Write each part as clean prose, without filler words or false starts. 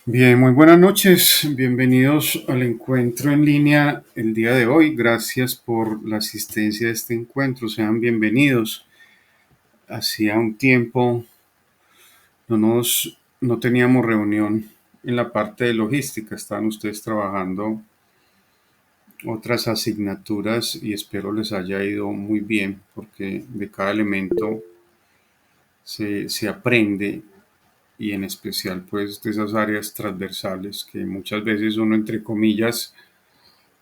Bien, muy buenas noches. Bienvenidos al encuentro en línea el día de hoy. Gracias por la asistencia a este encuentro. Sean bienvenidos. Hacía un tiempo no teníamos reunión en la parte de logística. Estaban ustedes trabajando otras asignaturas y espero les haya ido muy bien porque de cada elemento se aprende y en especial pues de esas áreas transversales que muchas veces uno entre comillas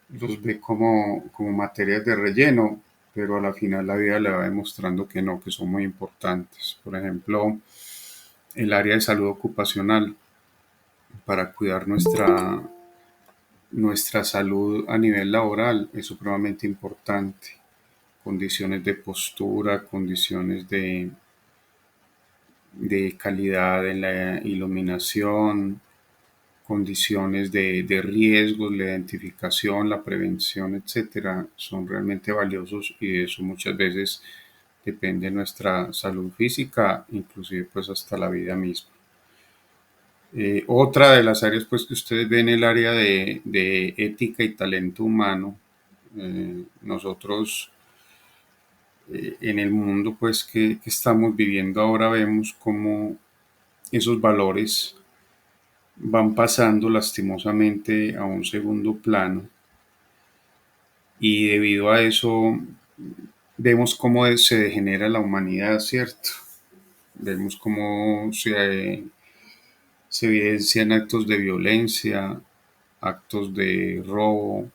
los ve como materias de relleno, pero a la final la vida le va demostrando que no, que son muy importantes. Por ejemplo, el área de salud ocupacional para cuidar nuestra salud a nivel laboral es supremamente importante. Condiciones de postura, condiciones de calidad en la iluminación, condiciones de riesgos, la identificación, la prevención, etcétera, son realmente valiosos y de eso muchas veces depende nuestra salud física, inclusive pues hasta la vida misma. Otra de las áreas pues que ustedes ven el área de ética y talento humano. Nosotros en el mundo pues que estamos viviendo ahora vemos cómo esos valores van pasando lastimosamente a un segundo plano y debido a eso vemos cómo se degenera la humanidad, ¿cierto? Vemos cómo se evidencian actos de violencia, actos de robo,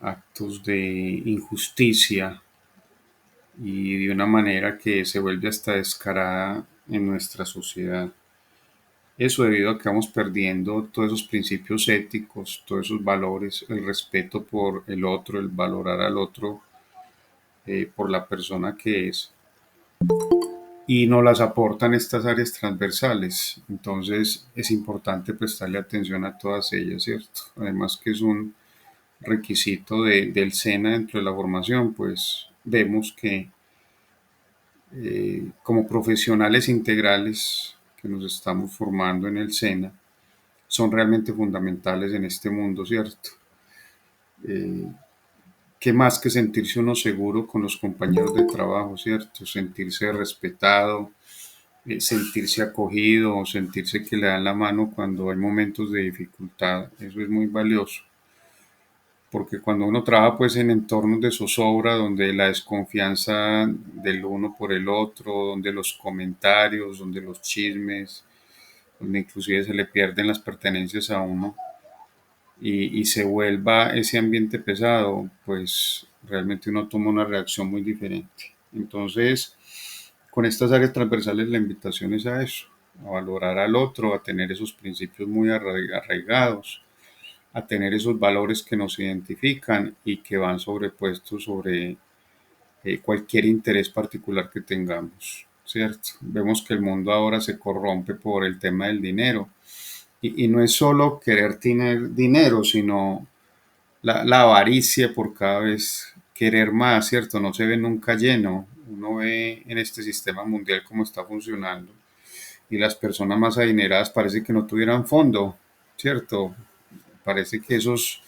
actos de injusticia y de una manera que se vuelve hasta descarada en nuestra sociedad. Eso debido a que vamos perdiendo todos esos principios éticos, todos esos valores, el respeto por el otro, el valorar al otro por la persona que es. Y nos las aportan estas áreas transversales. Entonces es importante prestarle atención a todas ellas, ¿cierto? Además que es un requisito del SENA dentro de la formación, pues vemos que como profesionales integrales que nos estamos formando en el SENA, son realmente fundamentales en este mundo, ¿cierto? Eh, ¿Qué más que sentirse uno seguro con los compañeros de trabajo, ¿cierto? Sentirse respetado, sentirse acogido, sentirse que le dan la mano cuando hay momentos de dificultad, eso es muy valioso. Porque cuando uno trabaja pues en entornos de zozobra, donde la desconfianza del uno por el otro, donde los comentarios, donde los chismes, donde inclusive se le pierden las pertenencias a uno, y se vuelva ese ambiente pesado, pues realmente uno toma una reacción muy diferente. Entonces, con estas áreas transversales la invitación es a eso, a valorar al otro, a tener esos principios muy arraigados, a tener esos valores que nos identifican y que van sobrepuestos sobre cualquier interés particular que tengamos, ¿cierto? Vemos que el mundo ahora se corrompe por el tema del dinero y no es solo querer tener dinero, sino la avaricia por cada vez querer más, ¿cierto? No se ve nunca lleno. Uno ve en este sistema mundial cómo está funcionando y las personas más adineradas parece que no tuvieran fondo, ¿cierto? Parece que esos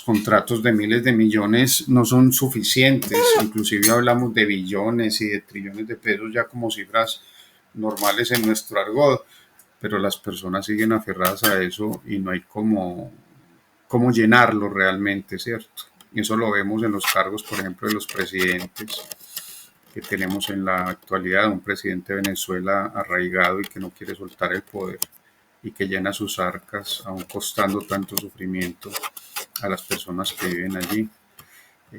contratos de miles de millones no son suficientes, inclusive hablamos de billones y de trillones de pesos ya como cifras normales en nuestro argot, pero las personas siguen aferradas a eso y no hay cómo llenarlo realmente, ¿cierto? Y eso lo vemos en los cargos, por ejemplo, de los presidentes que tenemos en la actualidad, un presidente de Venezuela arraigado y que no quiere soltar el poder y que llena sus arcas, aun costando tanto sufrimiento a las personas que viven allí.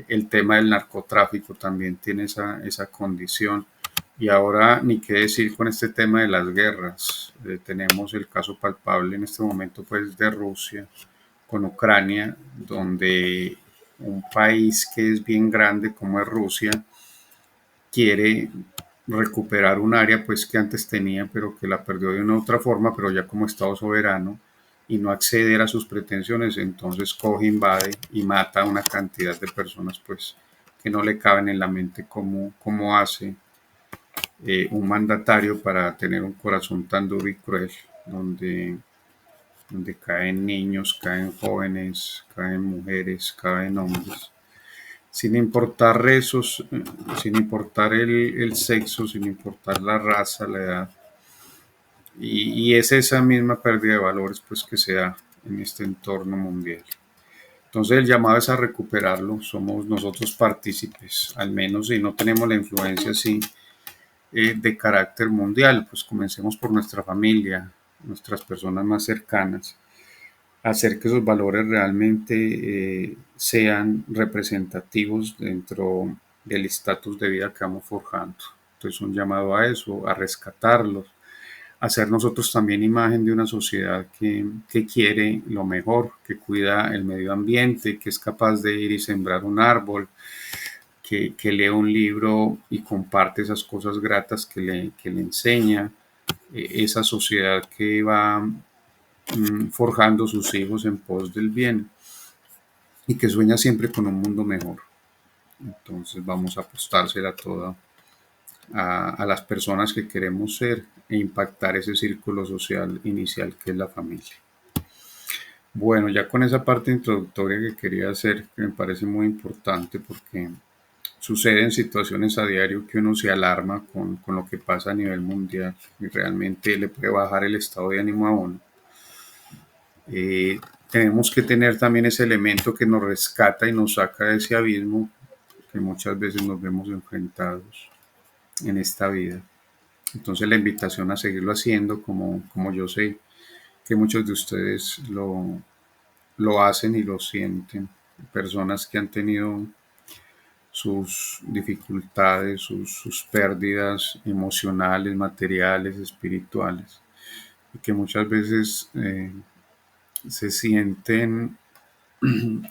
El tema del narcotráfico también tiene esa condición. Y ahora ni qué decir con este tema de las guerras. Tenemos el caso palpable en este momento pues de Rusia con Ucrania, donde un país que es bien grande como es Rusia quiere recuperar un área pues que antes tenía pero que la perdió de una u otra forma, pero ya como Estado soberano y no acceder a sus pretensiones, entonces coge, invade y mata a una cantidad de personas pues que no le caben en la mente cómo hace un mandatario para tener un corazón tan duro y cruel. donde caen niños, caen jóvenes, caen mujeres, caen hombres, sin importar rezos, sin importar el sexo, sin importar la raza, la edad. Y es esa misma pérdida de valores pues que se da en este entorno mundial. Entonces el llamado es a recuperarlo, somos nosotros partícipes, al menos si no tenemos la influencia así de carácter mundial, pues comencemos por nuestra familia, nuestras personas más cercanas, hacer que esos valores realmente sean representativos dentro del estatus de vida que vamos forjando. Entonces un llamado a eso, a rescatarlos, hacer nosotros también imagen de una sociedad que quiere lo mejor, que cuida el medio ambiente, que es capaz de ir y sembrar un árbol, que lee un libro y comparte esas cosas gratas que le enseña, esa sociedad que va forjando sus hijos en pos del bien y que sueña siempre con un mundo mejor. Entonces vamos a apostársela toda a las personas que queremos ser e impactar ese círculo social inicial que es la familia. Bueno, ya con esa parte introductoria que quería hacer, que me parece muy importante porque suceden situaciones a diario que uno se alarma con lo que pasa a nivel mundial y realmente le puede bajar el estado de ánimo a uno. Tenemos que tener también ese elemento que nos rescata y nos saca de ese abismo que muchas veces nos vemos enfrentados en esta vida. Entonces la invitación a seguirlo haciendo, como yo sé que muchos de ustedes lo hacen y lo sienten. Personas que han tenido sus dificultades, sus pérdidas emocionales, materiales, espirituales, y que muchas veces se sienten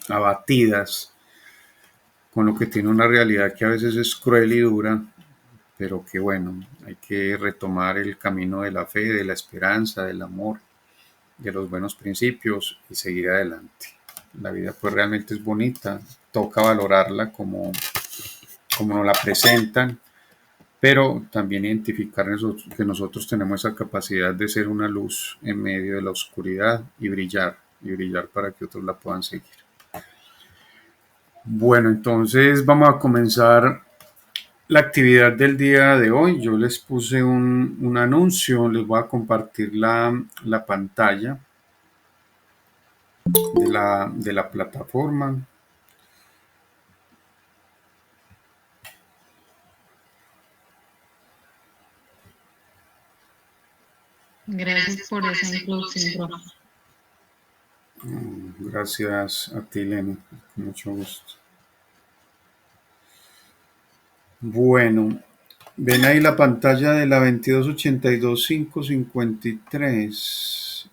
abatidas con lo que tiene una realidad que a veces es cruel y dura, pero que bueno, hay que retomar el camino de la fe, de la esperanza, del amor, de los buenos principios y seguir adelante. La vida pues realmente es bonita, toca valorarla como nos la presentan, pero también identificar que nosotros tenemos esa capacidad de ser una luz en medio de la oscuridad y brillar para que otros la puedan seguir. Bueno, entonces vamos a comenzar la actividad del día de hoy. Yo les puse un anuncio, les voy a compartir la pantalla de la plataforma. Gracias por esa introducción, profe. Gracias a ti, Lenny, con mucho gusto. Bueno, ven ahí la pantalla de la 2282.553.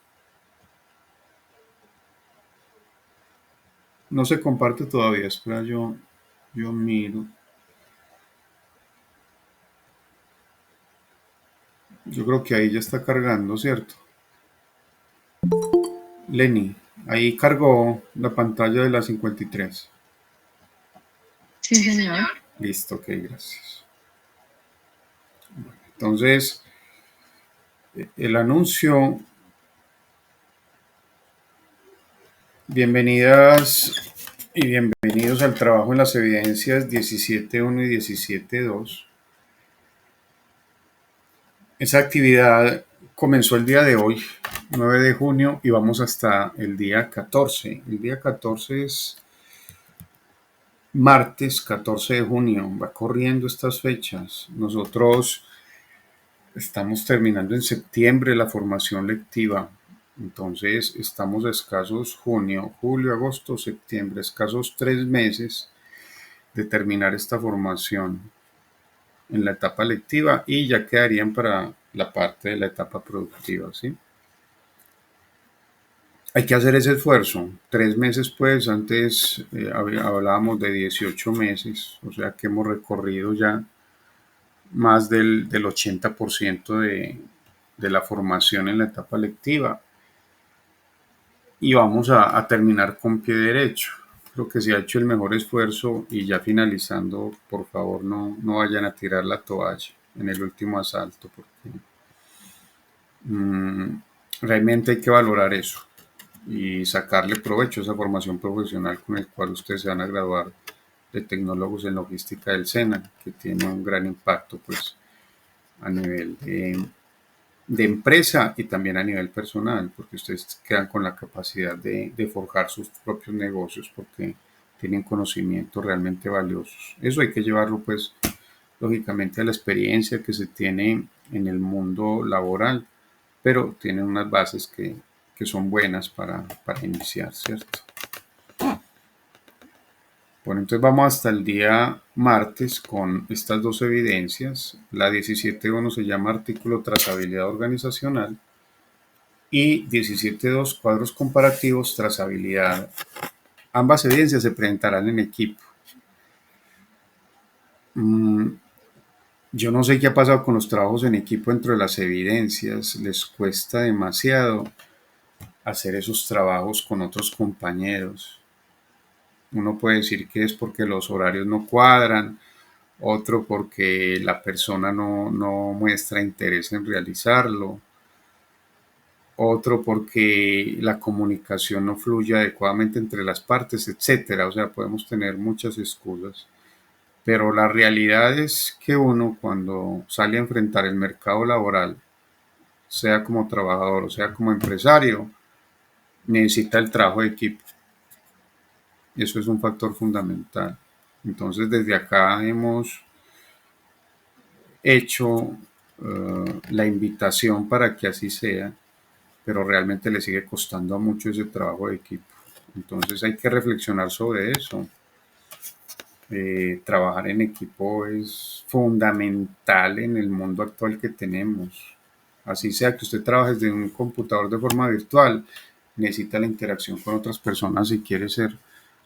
No se comparte todavía, espera, yo miro. Yo creo que ahí ya está cargando, ¿cierto? Lenny, ahí cargó la pantalla de la 53. Sí, señor. Listo, ok, gracias. Entonces, el anuncio. Bienvenidas y bienvenidos al trabajo en las evidencias 17.1 y 17.2. Esa actividad comenzó el día de hoy, 9 de junio, y vamos hasta el día 14. El día 14 es martes 14 de junio, va corriendo estas fechas. Nosotros estamos terminando en septiembre la formación lectiva, entonces estamos a escasos junio, julio, agosto, septiembre, escasos 3 meses de terminar esta formación en la etapa lectiva y ya quedarían para la parte de la etapa productiva, ¿sí? Hay que hacer ese esfuerzo. 3 meses, pues, antes hablábamos de 18 meses, o sea que hemos recorrido ya más del 80% de la formación en la etapa lectiva y vamos a terminar con pie derecho. Creo que se ha hecho el mejor esfuerzo y ya finalizando, por favor no vayan a tirar la toalla en el último asalto porque Realmente hay que valorar eso y sacarle provecho a esa formación profesional con el cual ustedes se van a graduar de tecnólogos en logística del SENA, que tiene un gran impacto pues a nivel de empresa y también a nivel personal, porque ustedes quedan con la capacidad de forjar sus propios negocios porque tienen conocimientos realmente valiosos. Eso hay que llevarlo pues lógicamente a la experiencia que se tiene en el mundo laboral, pero tienen unas bases que son buenas para iniciar, ¿cierto? Bueno, entonces vamos hasta el día martes con estas dos evidencias. La 17.1 se llama artículo trazabilidad organizacional y 17.2 cuadros comparativos trazabilidad. Ambas evidencias se presentarán en equipo. Yo no sé qué ha pasado con los trabajos en equipo dentro de las evidencias. Les cuesta demasiado hacer esos trabajos con otros compañeros. Uno puede decir que es porque los horarios no cuadran, otro porque la persona no muestra interés en realizarlo, otro porque la comunicación no fluye adecuadamente entre las partes, etcétera. O sea, podemos tener muchas excusas, pero la realidad es que uno cuando sale a enfrentar el mercado laboral, sea como trabajador o sea como empresario, necesita el trabajo de equipo. Eso es un factor fundamental. Entonces, desde acá hemos hecho la invitación para que así sea, pero realmente le sigue costando a mucho ese trabajo de equipo. Entonces hay que reflexionar sobre eso. Trabajar en equipo es fundamental en el mundo actual que tenemos. Así sea que usted trabaje desde un computador de forma virtual, necesita la interacción con otras personas si quiere ser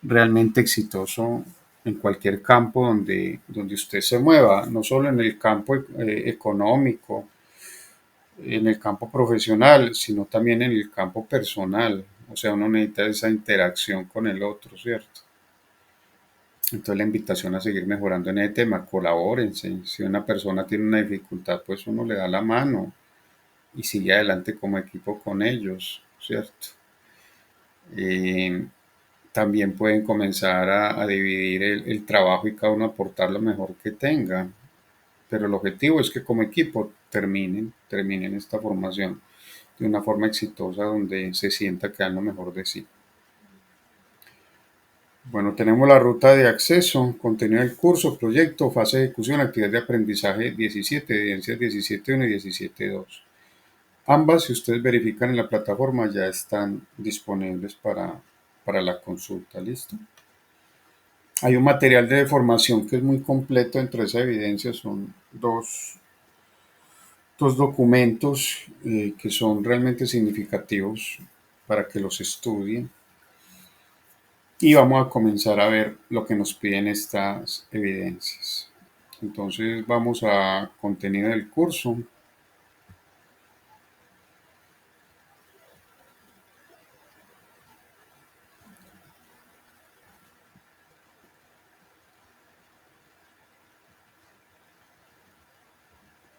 realmente exitoso en cualquier campo donde usted se mueva, no solo en el campo económico, en el campo profesional, sino también en el campo personal. O sea, uno necesita esa interacción con el otro, ¿cierto? Entonces la invitación a seguir mejorando en ese tema, colabórense. Si una persona tiene una dificultad, pues uno le da la mano y sigue adelante como equipo con ellos, ¿cierto? Eh, También pueden comenzar a dividir el trabajo y cada uno aportar lo mejor que tenga. Pero el objetivo es que como equipo terminen esta formación de una forma exitosa donde se sienta que dan lo mejor de sí. Bueno, tenemos la ruta de acceso, contenido del curso, proyecto, fase de ejecución, actividad de aprendizaje 17, evidencias 17.1 y 17.2. Ambas, si ustedes verifican en la plataforma, ya están disponibles para la consulta. ¿Listo? Hay un material de formación que es muy completo dentro de esa evidencia. Son dos documentos que son realmente significativos para que los estudien. Y vamos a comenzar a ver lo que nos piden estas evidencias. Entonces vamos a contenido del curso.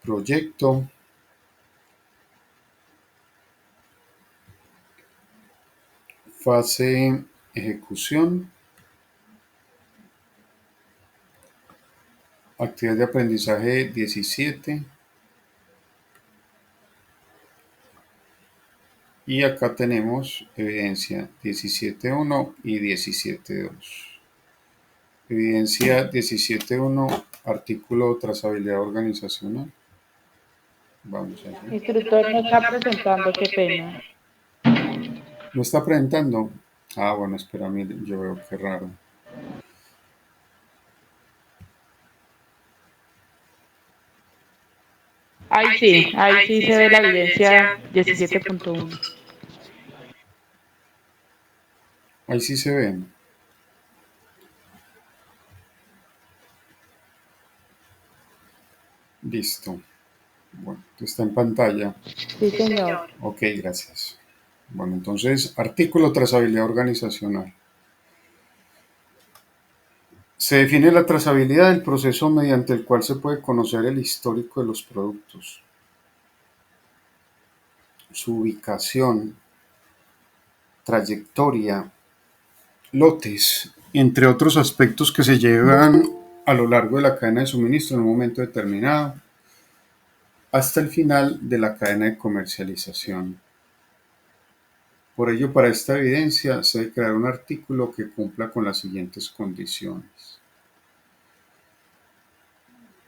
Proyecto. Fase ejecución. Actividad de aprendizaje 17. Y acá tenemos evidencia 17.1 y 17.2. Evidencia 17.1, artículo trazabilidad organizacional. Vamos a ver. Instructor no está presentando, qué pena. ¿Lo está presentando? Ah, bueno, espérame, yo veo qué raro. Ahí sí se ve la evidencia 17.1. Ahí sí se ve. Listo. Bueno, está en pantalla. Sí, señor. Ok, gracias. Bueno, entonces, artículo trazabilidad organizacional. Se define la trazabilidad del proceso mediante el cual se puede conocer el histórico de los productos, su ubicación, trayectoria, lotes, entre otros aspectos que se llevan a lo largo de la cadena de suministro en un momento determinado, hasta el final de la cadena de comercialización. Por ello, para esta evidencia se debe crear un artículo que cumpla con las siguientes condiciones.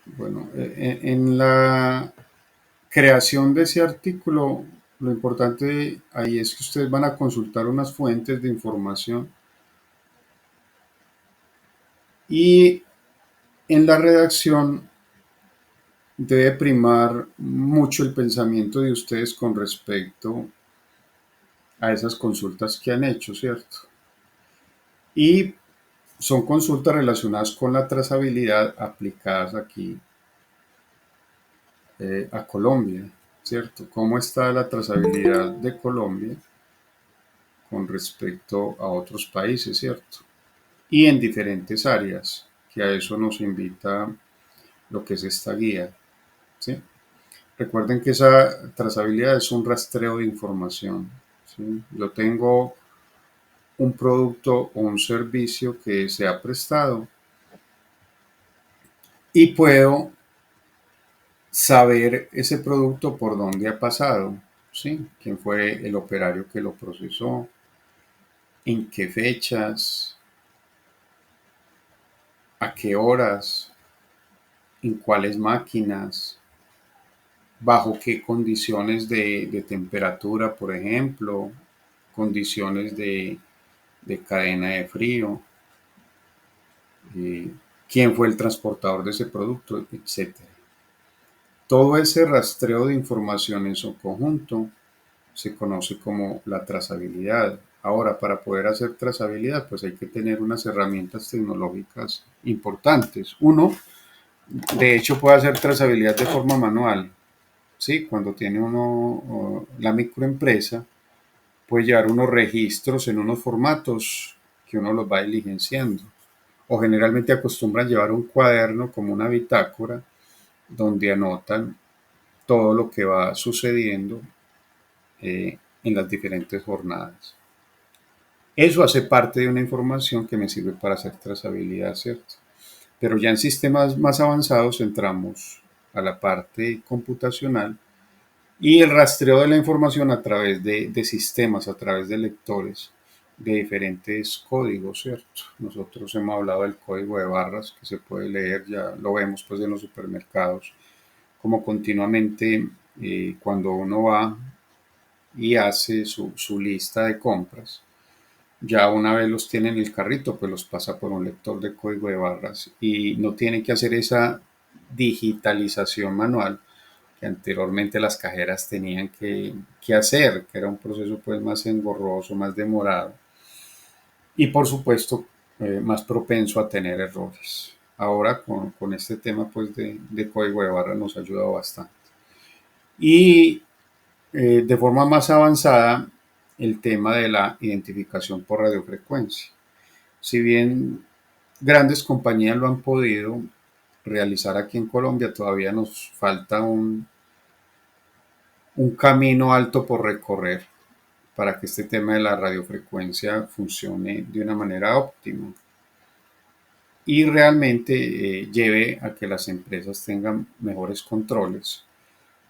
Bueno, en la creación de ese artículo, lo importante ahí es que ustedes van a consultar unas fuentes de información y en la redacción debe primar mucho el pensamiento de ustedes con respecto a esas consultas que han hecho, ¿cierto? Y son consultas relacionadas con la trazabilidad aplicadas aquí a Colombia, ¿cierto? ¿Cómo está la trazabilidad de Colombia con respecto a otros países, ¿cierto? Y en diferentes áreas, que a eso nos invita lo que es esta guía, ¿sí? Recuerden que esa trazabilidad es un rastreo de información, ¿sí? Yo tengo un producto o un servicio que se ha prestado y puedo saber ese producto por dónde ha pasado, ¿sí? ¿Quién fue el operario que lo procesó? ¿En qué fechas? ¿A qué horas? ¿En cuáles máquinas? ¿Bajo qué condiciones de temperatura, por ejemplo? Condiciones de cadena de frío. ¿Quién fue el transportador de ese producto? Etcétera. Todo ese rastreo de información en su conjunto se conoce como la trazabilidad. Ahora, para poder hacer trazabilidad, pues hay que tener unas herramientas tecnológicas importantes. Uno, de hecho, puede hacer trazabilidad de forma manual. Sí, cuando tiene uno la microempresa, puede llevar unos registros en unos formatos que uno los va diligenciando. O generalmente acostumbran llevar un cuaderno como una bitácora donde anotan todo lo que va sucediendo en las diferentes jornadas. Eso hace parte de una información que me sirve para hacer trazabilidad, ¿cierto? Pero ya en sistemas más avanzados entramos a la parte computacional y el rastreo de la información a través de sistemas, a través de lectores de diferentes códigos, ¿cierto? Nosotros hemos hablado del código de barras que se puede leer, ya lo vemos pues en los supermercados, como continuamente cuando uno va y hace su lista de compras. Ya una vez los tiene en el carrito, pues los pasa por un lector de código de barras y no tiene que hacer esa digitalización manual que anteriormente las cajeras tenían que hacer, que era un proceso pues más engorroso, más demorado y por supuesto más propenso a tener errores. Ahora con este tema pues de código de barras nos ha ayudado bastante. Y de forma más avanzada el tema de la identificación por radiofrecuencia. Si bien grandes compañías lo han podido realizar aquí en Colombia, todavía nos falta un camino alto por recorrer para que este tema de la radiofrecuencia funcione de una manera óptima y realmente lleve a que las empresas tengan mejores controles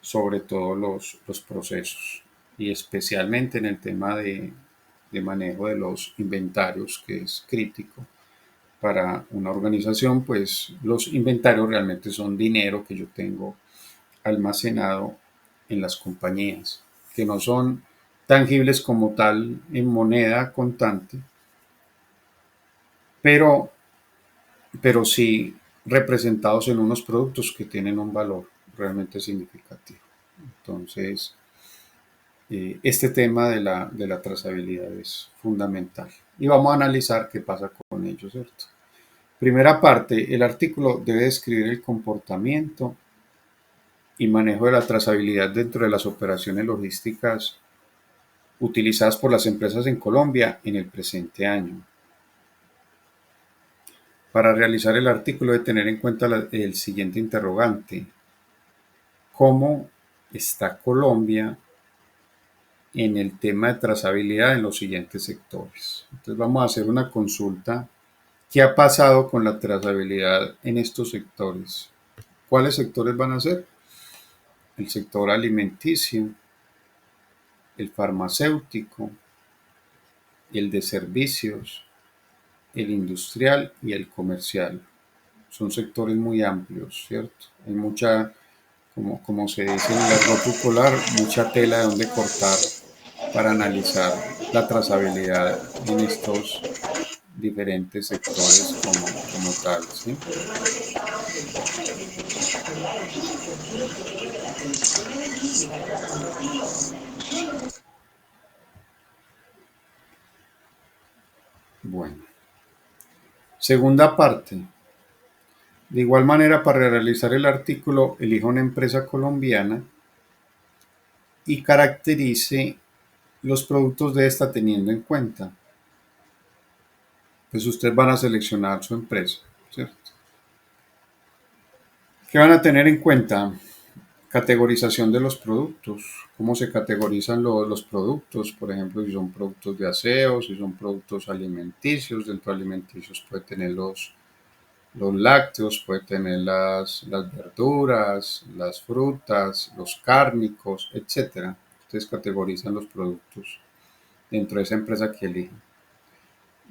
sobre todos los procesos y especialmente en el tema de manejo de los inventarios, que es crítico para una organización, pues los inventarios realmente son dinero que yo tengo almacenado en las compañías, que no son tangibles como tal en moneda contante, pero, pero sí representados en unos productos que tienen un valor realmente significativo. Entonces, este tema de la trazabilidad es fundamental. Y vamos a analizar qué pasa con ello, ¿cierto? Primera parte, el artículo debe describir el comportamiento y manejo de la trazabilidad dentro de las operaciones logísticas utilizadas por las empresas en Colombia en el presente año. Para realizar el artículo debe tener en cuenta el siguiente interrogante. ¿Cómo está Colombia en el tema de trazabilidad en los siguientes sectores. Entonces vamos a hacer una consulta. ¿Qué ha pasado con la trazabilidad en estos sectores? ¿Cuáles sectores van a ser? El sector alimenticio, el farmacéutico, el de servicios, el industrial y el comercial. Son sectores muy amplios, ¿cierto? Hay mucha, como se dice en el argot popular, mucha tela de donde cortar para analizar la trazabilidad en estos diferentes sectores como tal, ¿sí? Bueno, segunda parte. De igual manera, para realizar el artículo, elija una empresa colombiana y caracterice los productos de esta teniendo en cuenta. Pues ustedes van a seleccionar su empresa, ¿cierto? ¿Qué van a tener en cuenta? Categorización de los productos. ¿Cómo se categorizan los productos? Por ejemplo, si son productos de aseo, si son productos alimenticios. Dentro de alimenticios puede tener los lácteos, puede tener las verduras, las frutas, los cárnicos, etcétera. Ustedes categorizan los productos dentro de esa empresa que eligen.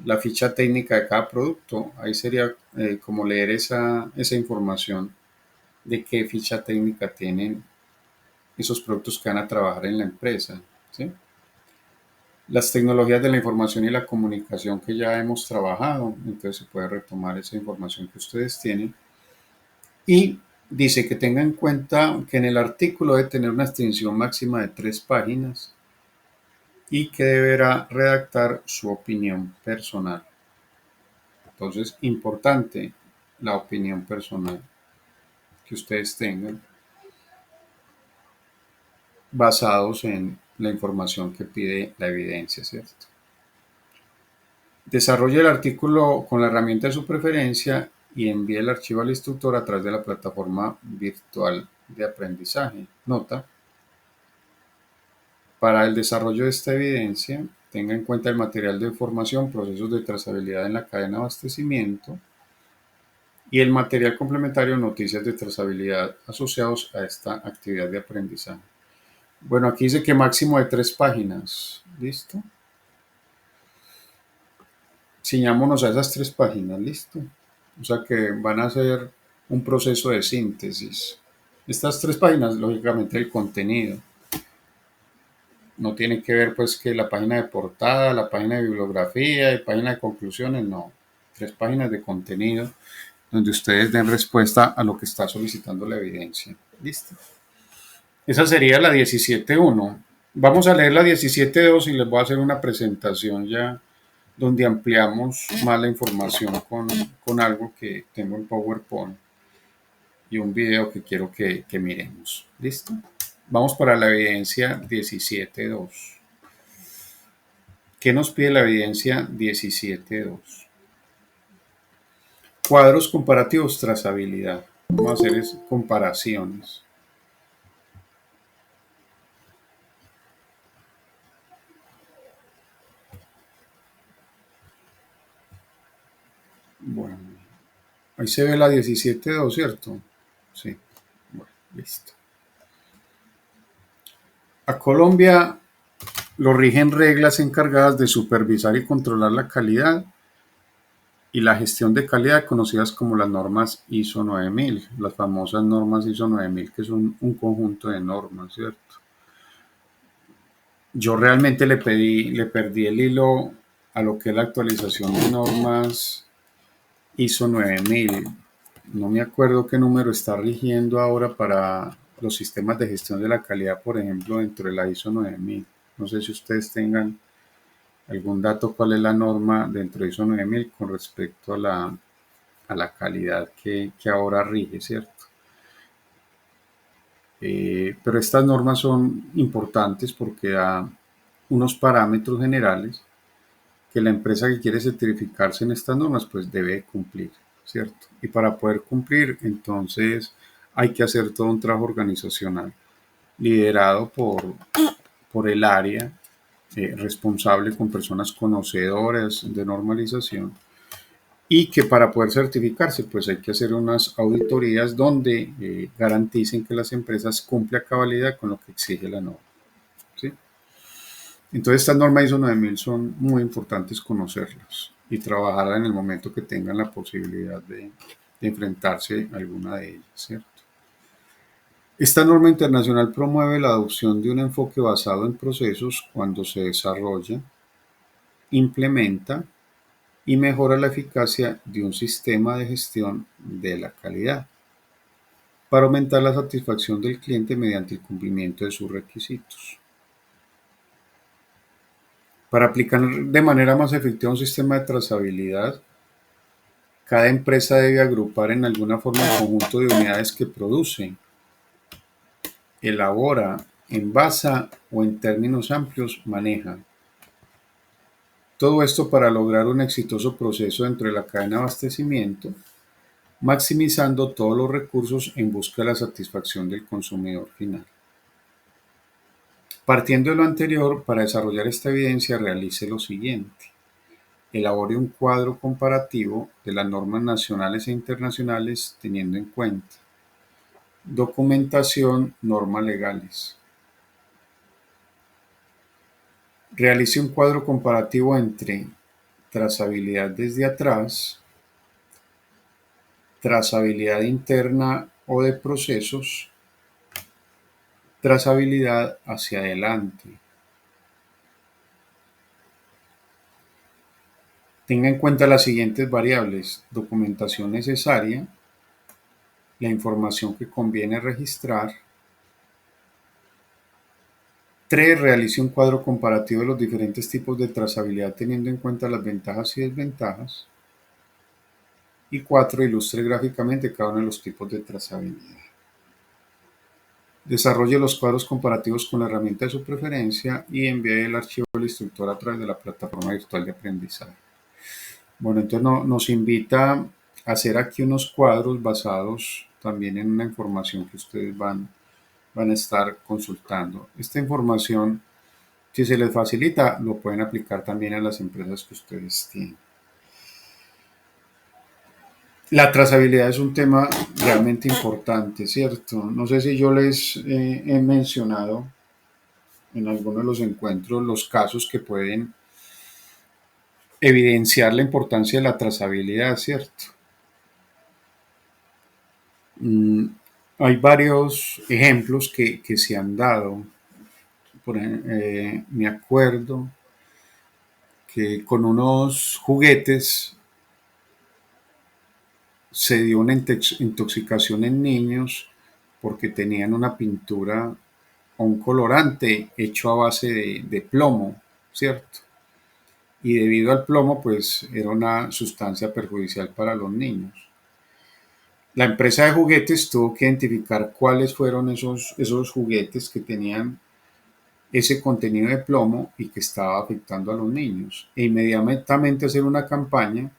La ficha técnica de cada producto, ahí sería como leer esa información de qué ficha técnica tienen esos productos que van a trabajar en la empresa, ¿sí? Las tecnologías de la información y la comunicación que ya hemos trabajado, entonces se puede retomar esa información que ustedes tienen. Y dice que tenga en cuenta que en el artículo debe tener una extensión máxima de 3 páginas y que deberá redactar su opinión personal. Entonces, importante la opinión personal que ustedes tengan basados en la información que pide la evidencia, ¿cierto? Desarrolle el artículo con la herramienta de su preferencia y envíe el archivo al instructor a través de la plataforma virtual de aprendizaje. Nota: para el desarrollo de esta evidencia, tenga en cuenta el material de formación, procesos de trazabilidad en la cadena de abastecimiento y el material complementario, noticias de trazabilidad asociados a esta actividad de aprendizaje. Bueno, aquí dice que máximo de 3 páginas. ¿Listo? Ciñámonos a esas 3 páginas, ¿listo? O sea que van a ser un proceso de síntesis. Estas 3 páginas, lógicamente, el contenido. No tiene que ver pues que la página de portada, la página de bibliografía y página de conclusiones, no. 3 páginas de contenido donde ustedes den respuesta a lo que está solicitando la evidencia. ¿Listo? Esa sería la 17.1. Vamos a leer la 17.2 y les voy a hacer una presentación ya donde ampliamos más la información con algo que tengo en PowerPoint y un video que quiero que miremos. ¿Listo? Vamos para la evidencia 17.2. ¿Qué nos pide la evidencia 17.2? Cuadros comparativos, trazabilidad. Vamos a hacer comparaciones. Bueno, ahí se ve la 17.2, ¿cierto? Sí. Bueno, listo. A Colombia lo rigen reglas encargadas de supervisar y controlar la calidad y la gestión de calidad, conocidas como las normas ISO 9000, las famosas normas ISO 9000, que son un conjunto de normas, ¿cierto? Yo realmente le perdí el hilo a lo que es la actualización de normas ISO 9000. No me acuerdo qué número está rigiendo ahora para los sistemas de gestión de la calidad, por ejemplo, dentro de la ISO 9000. No sé si ustedes tengan algún dato cuál es la norma dentro de ISO 9000 con respecto a la calidad que ahora rige, ¿cierto? Pero estas normas son importantes porque da unos parámetros generales que la empresa que quiere certificarse en estas normas pues debe cumplir, ¿cierto? Y para poder cumplir, entonces hay que hacer todo un trabajo organizacional liderado por el área responsable con personas conocedoras de normalización y que para poder certificarse pues hay que hacer unas auditorías donde garanticen que las empresas cumplen a cabalidad con lo que exige la norma, ¿sí? Entonces estas normas ISO 9000 son muy importantes conocerlas y trabajarlas en el momento que tengan la posibilidad de enfrentarse a alguna de ellas, ¿cierto? Esta norma internacional promueve la adopción de un enfoque basado en procesos cuando se desarrolla, implementa y mejora la eficacia de un sistema de gestión de la calidad para aumentar la satisfacción del cliente mediante el cumplimiento de sus requisitos. Para aplicar de manera más efectiva un sistema de trazabilidad, cada empresa debe agrupar en alguna forma el conjunto de unidades que produce, elabora, envasa o en términos amplios maneja. Todo esto para lograr un exitoso proceso dentro de la cadena de abastecimiento, maximizando todos los recursos en busca de la satisfacción del consumidor final. Partiendo de lo anterior, para desarrollar esta evidencia realice lo siguiente. Elabore un cuadro comparativo de las normas nacionales e internacionales teniendo en cuenta documentación, normas legales. Realice un cuadro comparativo entre trazabilidad desde atrás, trazabilidad interna o de procesos, trazabilidad hacia adelante. Tenga en cuenta las siguientes variables: documentación necesaria, la información que conviene registrar. 3. Realice un cuadro comparativo de los diferentes tipos de trazabilidad teniendo en cuenta las ventajas y desventajas. Y 4. Ilustre gráficamente cada uno de los tipos de trazabilidad. Desarrolle los cuadros comparativos con la herramienta de su preferencia y envíe el archivo del instructor a través de la plataforma virtual de aprendizaje. Bueno, entonces nos invita a hacer aquí unos cuadros basados también en una información que ustedes van a estar consultando. Esta información, si se les facilita, lo pueden aplicar también a las empresas que ustedes tienen. La trazabilidad es un tema realmente importante, ¿cierto? No sé si yo les he mencionado en alguno de los encuentros los casos que pueden evidenciar la importancia de la trazabilidad, ¿cierto? Hay varios ejemplos que se han dado. Me acuerdo que con unos juguetes se dio una intoxicación en niños porque tenían una pintura o un colorante hecho a base de plomo, ¿cierto? Y debido al plomo, pues era una sustancia perjudicial para los niños. La empresa de juguetes tuvo que identificar cuáles fueron esos juguetes que tenían ese contenido de plomo y que estaba afectando a los niños. E inmediatamente hacer una campaña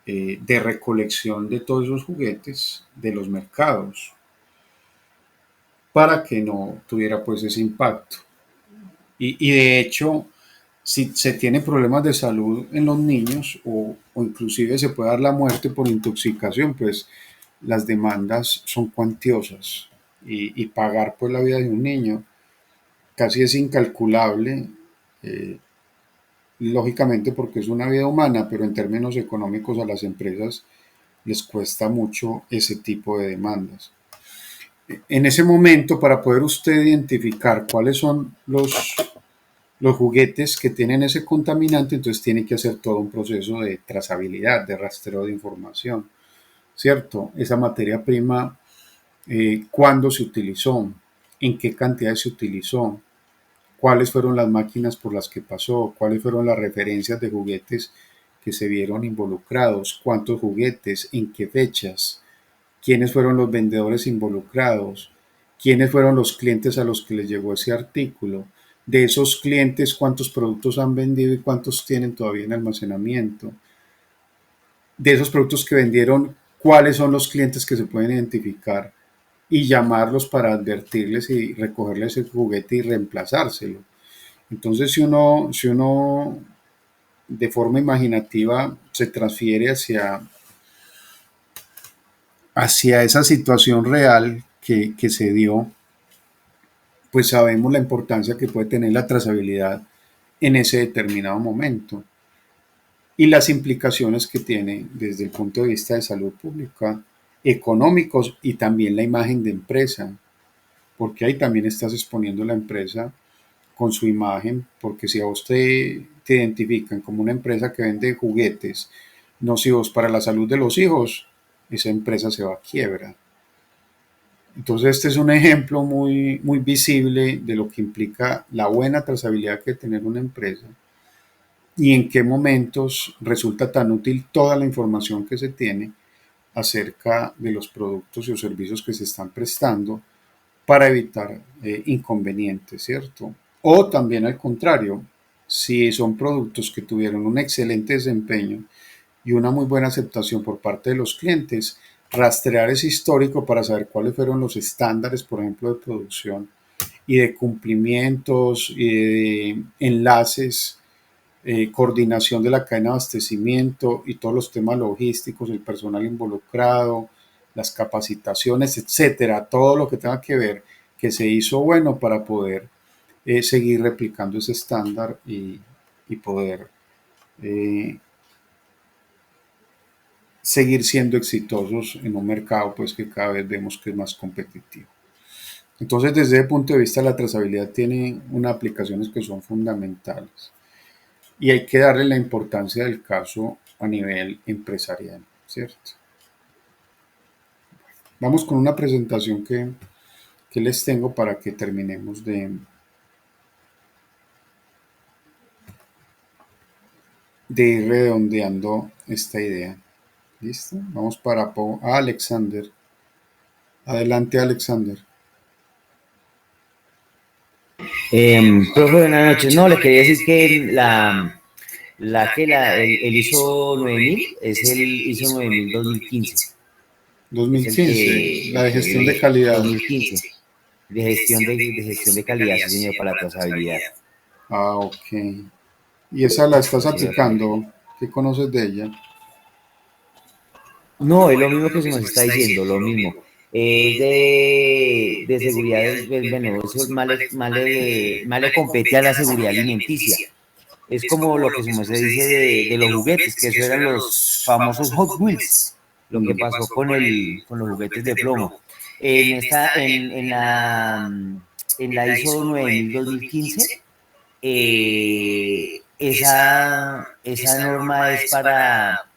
de recolección de todos esos juguetes de los mercados para que no tuviera pues ese impacto. Y de hecho, si se tiene problemas de salud en los niños o inclusive se puede dar la muerte por intoxicación, pues las demandas son cuantiosas y pagar por la vida de un niño casi es incalculable, lógicamente porque es una vida humana, pero en términos económicos a las empresas les cuesta mucho ese tipo de demandas. En ese momento, para poder usted identificar cuáles son los juguetes que tienen ese contaminante, entonces tiene que hacer todo un proceso de trazabilidad, de rastreo de información, ¿cierto? Esa materia prima, cuándo se utilizó, en qué cantidad se utilizó, cuáles fueron las máquinas por las que pasó, cuáles fueron las referencias de juguetes que se vieron involucrados, cuántos juguetes, en qué fechas, quiénes fueron los vendedores involucrados, quiénes fueron los clientes a los que les llegó ese artículo, de esos clientes cuántos productos han vendido y cuántos tienen todavía en almacenamiento, de esos productos que vendieron, cuáles son los clientes que se pueden identificar y llamarlos para advertirles y recogerles el juguete y reemplazárselo. Entonces, si uno de forma imaginativa se transfiere hacia esa situación real que se dio, pues sabemos la importancia que puede tener la trazabilidad en ese determinado momento y las implicaciones que tiene desde el punto de vista de salud pública, económicos y también la imagen de empresa, porque ahí también estás exponiendo la empresa con su imagen, porque si a usted te identifican como una empresa que vende juguetes nocivos para la salud de los hijos, esa empresa se va a quiebra. Entonces este es un ejemplo muy, muy visible de lo que implica la buena trazabilidad que tener una empresa y en qué momentos resulta tan útil toda la información que se tiene acerca de los productos y los servicios que se están prestando para evitar inconvenientes, ¿cierto? O también al contrario, si son productos que tuvieron un excelente desempeño y una muy buena aceptación por parte de los clientes, rastrear ese histórico para saber cuáles fueron los estándares, por ejemplo, de producción y de cumplimientos y de enlaces, coordinación de la cadena de abastecimiento y todos los temas logísticos, el personal involucrado, las capacitaciones, etcétera, todo lo que tenga que ver que se hizo bueno para poder seguir replicando ese estándar y poder eh, seguir siendo exitosos en un mercado pues que cada vez vemos que es más competitivo. Entonces, desde ese punto de vista, la trazabilidad tiene unas aplicaciones que son fundamentales y hay que darle la importancia del caso a nivel empresarial, ¿cierto? Vamos con una presentación que les tengo para que terminemos de ir redondeando esta idea. ¿Listo? Vamos para Alexander. Adelante, Alexander. Profe, buenas noches. No, le quería decir que el ISO 9000 es el ISO 9000 2015. Es el 2015, la de gestión de el calidad. 2015, de gestión de calidad, sí señor, para la trazabilidad. Ah, ok. ¿Y esa la estás Sí, señor, profe. aplicando? ¿Qué conoces de ella? No, es lo mismo que se nos está diciendo, lo mismo. Es de seguridad, bueno, eso más le compete a la seguridad alimenticia. Es como lo que se nos dice de los juguetes, que eso eran los famosos Hot Wheels, lo que pasó con los juguetes de plomo. En la ISO 9000 2015, esa norma es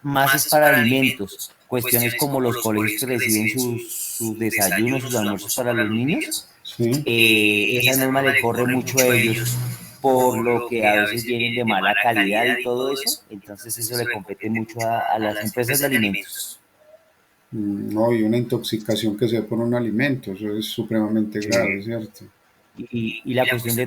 más es para alimentos, cuestiones como los colegios que reciben sus desayunos, sus almuerzos para los niños, Sí. esa norma le corre mucho a ellos por lo que a veces vienen de mala calidad y todo eso, entonces eso le compete mucho a las empresas de alimentos. No, y una intoxicación que se da por un alimento, eso es supremamente grave, Sí. ¿cierto? Y la cuestión de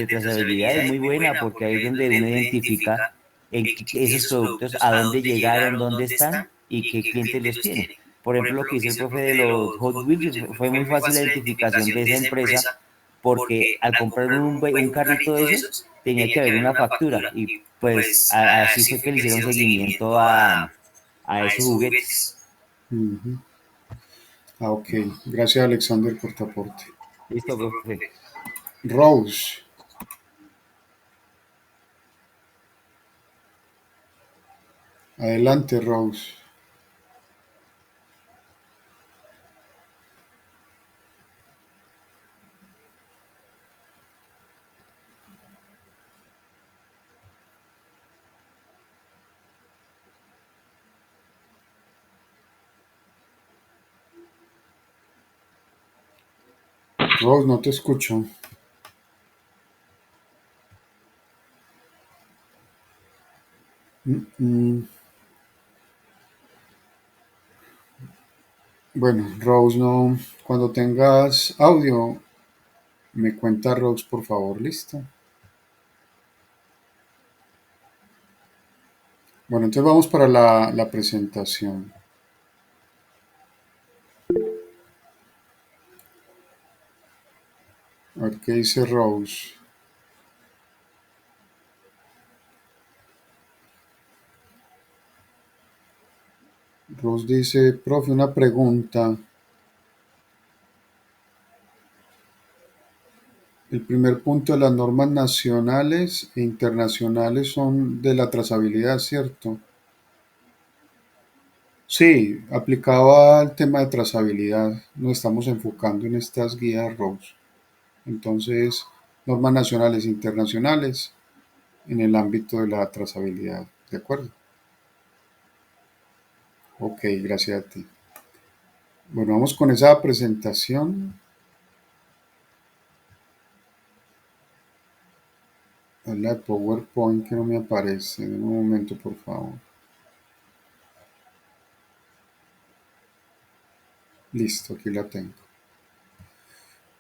trazabilidad es muy buena porque ahí es donde uno identifica esos productos, a dónde llegaron, dónde están y qué clientes los tiene. Por ejemplo, lo que dice el profe de los Hot Wheels fue muy fácil la identificación de esa empresa porque al comprar un carrito de esos tenía que haber una factura y pues así fue que le hicieron seguimiento a esos juguetes. Ujú. Ah, ok. Gracias, Alexander, por tu aporte. Listo, profe. Rose, adelante, Rose. Rose, no te escucho. Mm, mm. Bueno, Rose, no. Cuando tengas audio, me cuenta Rose, por favor, listo. Bueno, entonces vamos para la presentación. A ver qué dice Rose. Rose dice, profe, una pregunta. El primer punto de las normas nacionales e internacionales son de la trazabilidad, ¿cierto? Sí, aplicado al tema de trazabilidad, nos estamos enfocando en estas guías Rose. Entonces, normas nacionales e internacionales en el ámbito de la trazabilidad, ¿de acuerdo? Ok, gracias a ti. Bueno, vamos con esa presentación. La de PowerPoint que no me aparece. En un momento, por favor. Listo, aquí la tengo.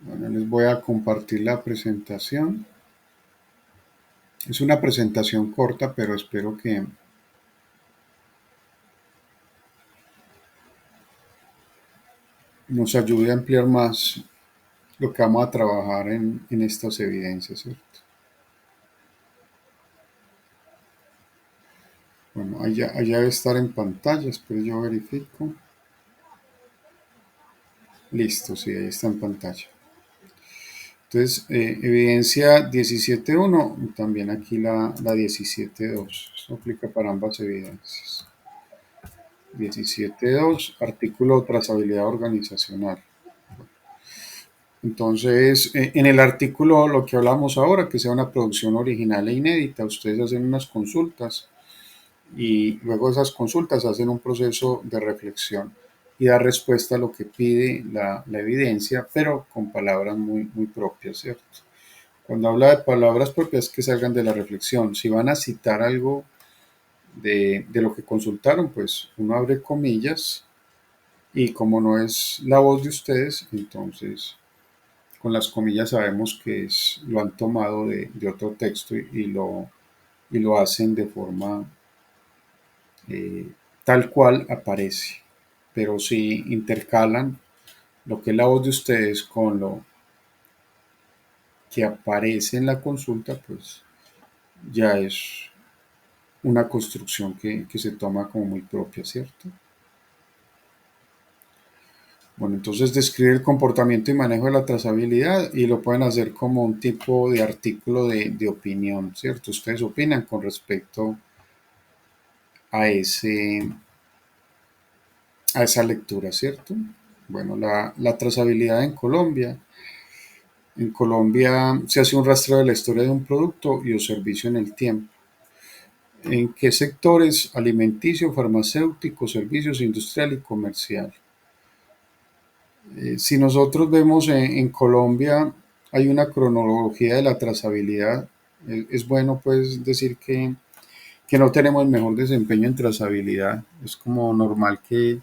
Bueno, les voy a compartir la presentación. Es una presentación corta, pero espero que nos ayude a ampliar más lo que vamos a trabajar en estas evidencias, ¿cierto? Bueno, allá debe estar en pantalla, espero yo verifico. Listo, sí, ahí está en pantalla. Entonces, evidencia 17.1 y también aquí la 17.2. Esto aplica para ambas evidencias. 17.2, artículo trazabilidad organizacional. Entonces, en el artículo lo que hablamos ahora, que sea una producción original e inédita, ustedes hacen unas consultas y luego de esas consultas hacen un proceso de reflexión y dar respuesta a lo que pide la evidencia, pero con palabras muy propias, ¿cierto? Cuando habla de palabras propias, que salgan de la reflexión. Si van a citar algo de lo que consultaron, pues uno abre comillas y como no es la voz de ustedes, entonces con las comillas sabemos que lo han tomado de otro texto y lo hacen de forma tal cual aparece. Pero si intercalan lo que es la voz de ustedes con lo que aparece en la consulta, pues ya es una construcción que se toma como muy propia, ¿cierto? Bueno, entonces describe el comportamiento y manejo de la trazabilidad y lo pueden hacer como un tipo de artículo de opinión, ¿cierto? Ustedes opinan con respecto a a esa lectura, ¿cierto? Bueno, la trazabilidad en Colombia. En Colombia se hace un rastreo de la historia de un producto y o servicio en el tiempo. ¿En qué sectores? Alimenticio, farmacéutico, servicios industrial y comercial. Si nosotros vemos en Colombia, hay una cronología de la trazabilidad. Es bueno pues decir que no tenemos el mejor desempeño en trazabilidad. Es como normal que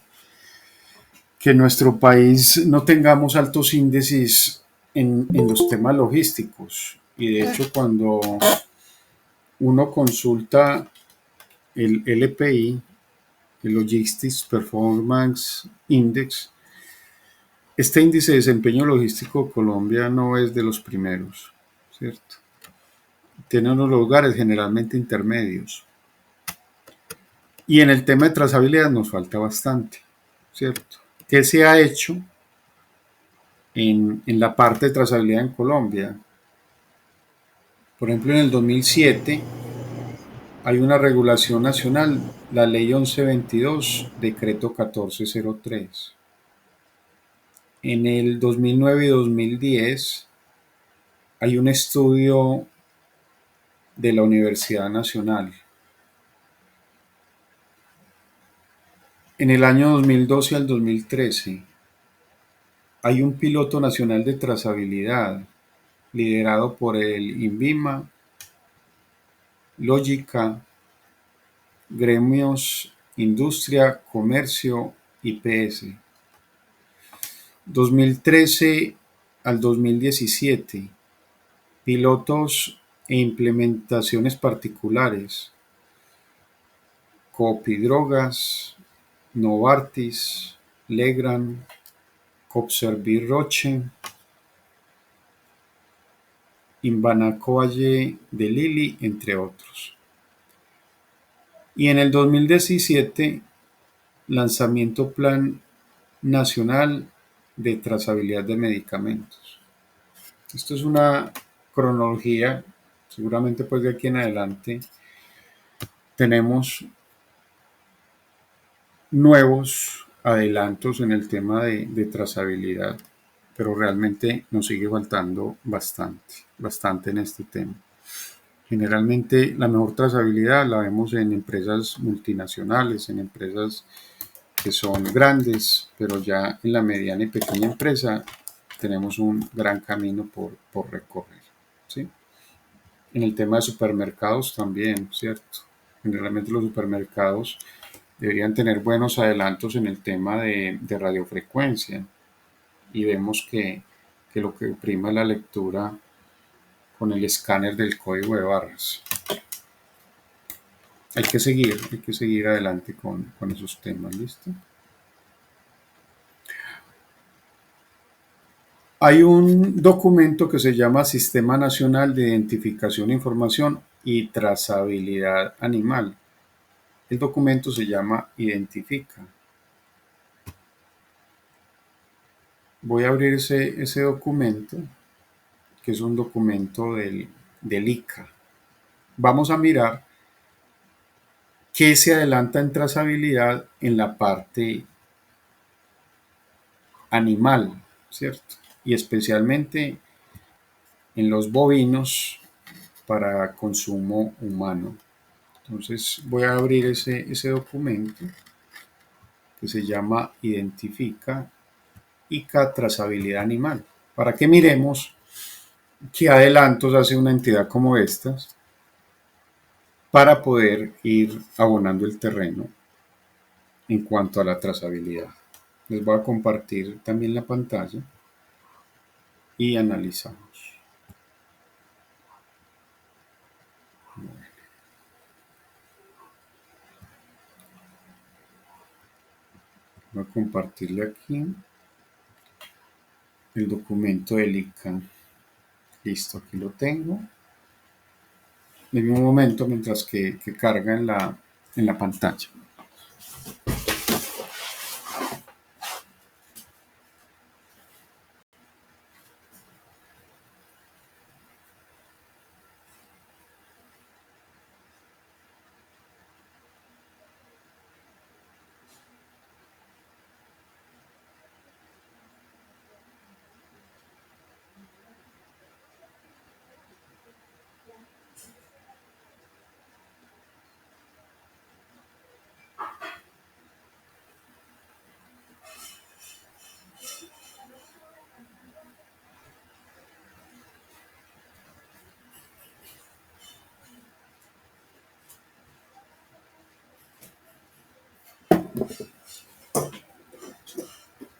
en nuestro país no tengamos altos índices en los temas logísticos. Y de hecho, cuando uno consulta el LPI, el Logistics Performance Index, este índice de desempeño logístico de Colombia no es de los primeros, ¿cierto? Tiene unos lugares generalmente intermedios. Y en el tema de trazabilidad nos falta bastante, ¿cierto? ¿Qué se ha hecho en la parte de trazabilidad en Colombia? Por ejemplo, en el 2007 hay una regulación nacional, la Ley 1122, Decreto 1403. En el 2009 y 2010 hay un estudio de la Universidad Nacional. En el año 2012 al 2013 hay un piloto nacional de trazabilidad liderado por el INVIMA, Lógica, Gremios, Industria, Comercio, IPS. 2013 al 2017, pilotos e implementaciones particulares, Copidrogas, Novartis, Legrand, Copservi Roche, Imbanaco Valle de Lili, entre otros. Y en el 2017, lanzamiento Plan Nacional de Trazabilidad de Medicamentos. Esto es una cronología, seguramente pues de aquí en adelante tenemos nuevos adelantos en el tema de trazabilidad, pero realmente nos sigue faltando bastante en este tema. Generalmente la mejor trazabilidad la vemos en empresas multinacionales, en empresas que son grandes, pero ya en la mediana y pequeña empresa tenemos un gran camino por recorrer, ¿sí? En el tema de supermercados también, ¿cierto? Generalmente los supermercados deberían tener buenos adelantos en el tema de radiofrecuencia y vemos que lo que prima es la lectura con el escáner del código de barras. Hay que seguir adelante con esos temas, ¿listo? Hay un documento que se llama Sistema Nacional de Identificación, Información y Trazabilidad Animal. El documento se llama Identifica. Voy a abrir ese documento, que es un documento del ICA. Vamos a mirar qué se adelanta en trazabilidad en la parte animal, ¿cierto? Y especialmente en los bovinos para consumo humano. Entonces voy a abrir ese documento que se llama Identifica ICA Trazabilidad Animal, para que miremos qué adelantos hace una entidad como estas para poder ir abonando el terreno en cuanto a la trazabilidad. Les voy a compartir también la pantalla y analizamos. Voy a compartirle aquí el documento del ICA. Listo, aquí lo tengo. Denme un momento mientras que carga en la pantalla.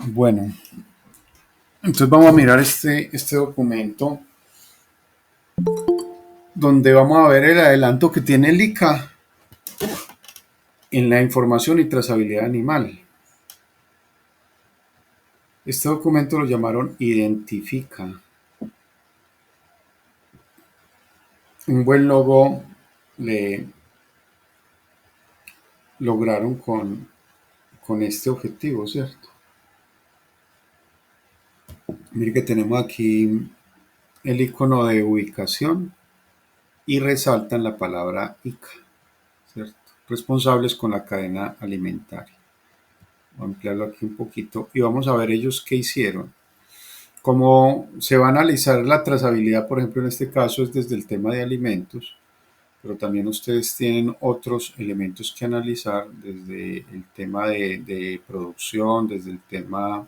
Bueno, entonces vamos a mirar este documento donde vamos a ver el adelanto que tiene el ICA en la información y trazabilidad animal. Este documento lo llamaron Identifica. Un buen logo le lograron con este objetivo, ¿cierto? Mire que tenemos aquí el icono de ubicación y resaltan la palabra ICA, ¿cierto? Responsables con la cadena alimentaria. Voy a ampliarlo aquí un poquito y vamos a ver ellos qué hicieron. Como se va a analizar la trazabilidad, por ejemplo, en este caso es desde el tema de alimentos, pero también ustedes tienen otros elementos que analizar desde el tema de producción, desde el tema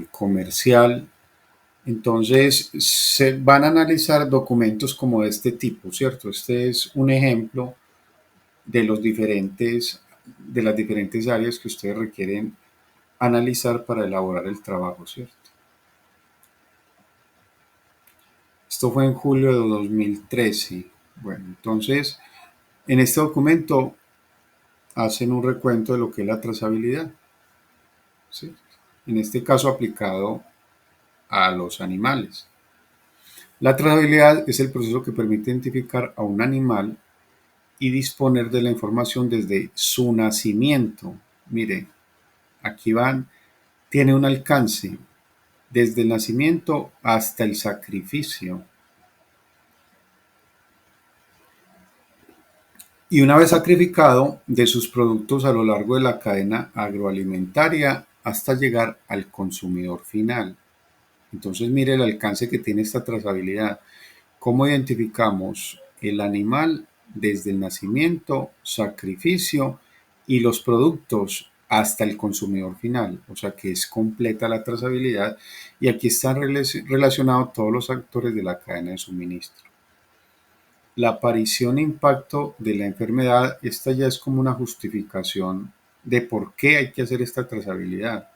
comercial. Entonces, se van a analizar documentos como de este tipo, ¿cierto? Este es un ejemplo de de las diferentes áreas que ustedes requieren analizar para elaborar el trabajo, ¿cierto? Esto fue en julio de 2013. Bueno, entonces, en este documento hacen un recuento de lo que es la trazabilidad, ¿sí? En este caso aplicado a los animales. La trazabilidad es el proceso que permite identificar a un animal y disponer de la información desde su nacimiento. Mire, aquí tiene un alcance desde el nacimiento hasta el sacrificio. Y una vez sacrificado, de sus productos a lo largo de la cadena agroalimentaria hasta llegar al consumidor final. Entonces mire el alcance que tiene esta trazabilidad. ¿Cómo identificamos el animal desde el nacimiento, sacrificio y los productos hasta el consumidor final? O sea que es completa la trazabilidad y aquí están relacionados todos los actores de la cadena de suministro. La aparición e impacto de la enfermedad, esta ya es como una justificación de por qué hay que hacer esta trazabilidad.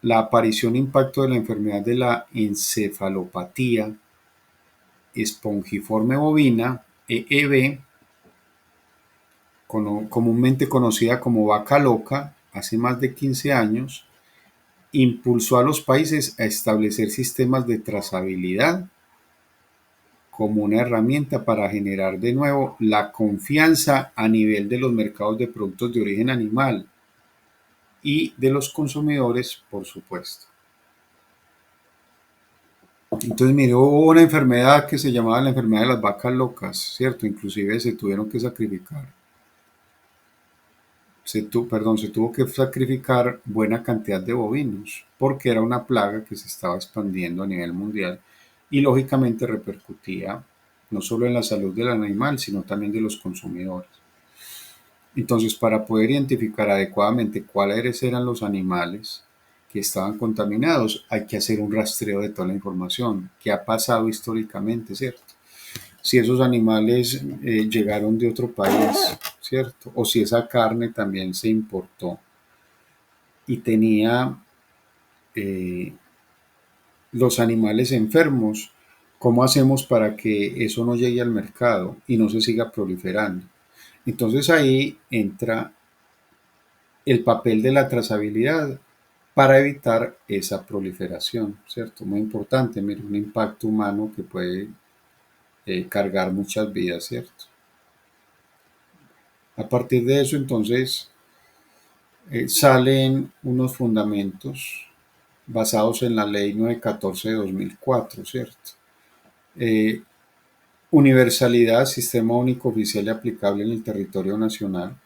La aparición e impacto de la enfermedad de la encefalopatía espongiforme bovina, EEB, comúnmente conocida como vaca loca, hace más de 15 años, impulsó a los países a establecer sistemas de trazabilidad como una herramienta para generar de nuevo la confianza a nivel de los mercados de productos de origen animal y de los consumidores, por supuesto. Entonces, mire, hubo una enfermedad que se llamaba la enfermedad de las vacas locas, ¿cierto? Inclusive se tuvieron que sacrificar. Se tuvo que sacrificar buena cantidad de bovinos porque era una plaga que se estaba expandiendo a nivel mundial y lógicamente repercutía no solo en la salud del animal, sino también de los consumidores. Entonces, para poder identificar adecuadamente cuáles eran los animales que estaban contaminados, hay que hacer un rastreo de toda la información que ha pasado históricamente, ¿cierto? Si esos animales llegaron de otro país, ¿cierto? O si esa carne también se importó y tenía eh, los animales enfermos, ¿cómo hacemos para que eso no llegue al mercado y no se siga proliferando? Entonces ahí entra el papel de la trazabilidad para evitar esa proliferación, ¿cierto? Muy importante, mire, un impacto humano que puede cargar muchas vidas, ¿cierto? A partir de eso, entonces, salen unos fundamentos basados en la ley 914 de 2004, ¿cierto? Eh, Universalidad, sistema único oficial y aplicable en el territorio nacional.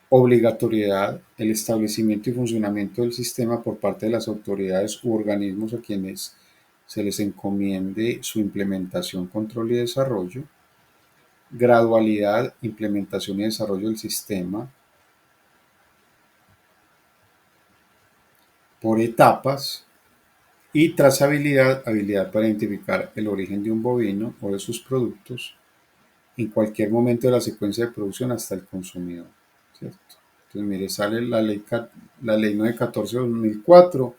Obligatoriedad, el establecimiento y funcionamiento del sistema por parte de las autoridades u organismos a quienes se les encomiende su implementación, control y desarrollo. Gradualidad, implementación y desarrollo del sistema por etapas. Y trazabilidad, habilidad para identificar el origen de un bovino o de sus productos en cualquier momento de la secuencia de producción hasta el consumidor, ¿cierto? Entonces, mire, sale la ley 914 de 2004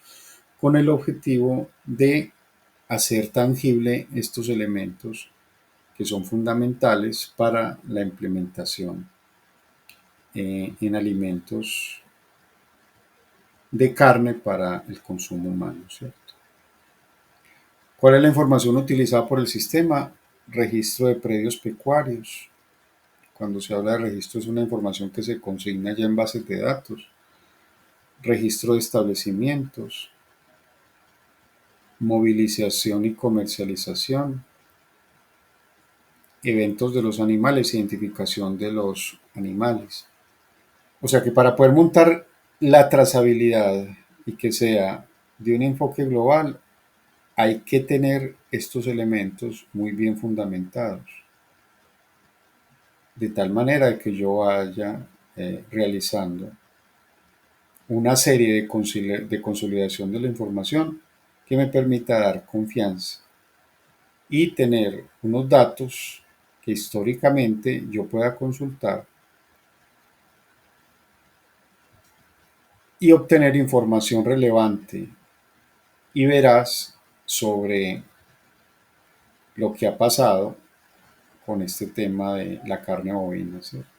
con el objetivo de hacer tangible estos elementos que son fundamentales para la implementación en alimentos de carne para el consumo humano, ¿cierto? ¿Cuál es la información utilizada por el sistema? Registro de predios pecuarios. Cuando se habla de registro es una información que se consigna ya en bases de datos. Registro de establecimientos. Movilización y comercialización. Eventos de los animales, identificación de los animales. O sea que para poder montar la trazabilidad y que sea de un enfoque global, hay que tener estos elementos muy bien fundamentados, de tal manera que yo vaya realizando una serie de consolidación de la información que me permita dar confianza y tener unos datos que históricamente yo pueda consultar y obtener información relevante y veraz sobre lo que ha pasado con este tema de la carne bovina, ¿cierto?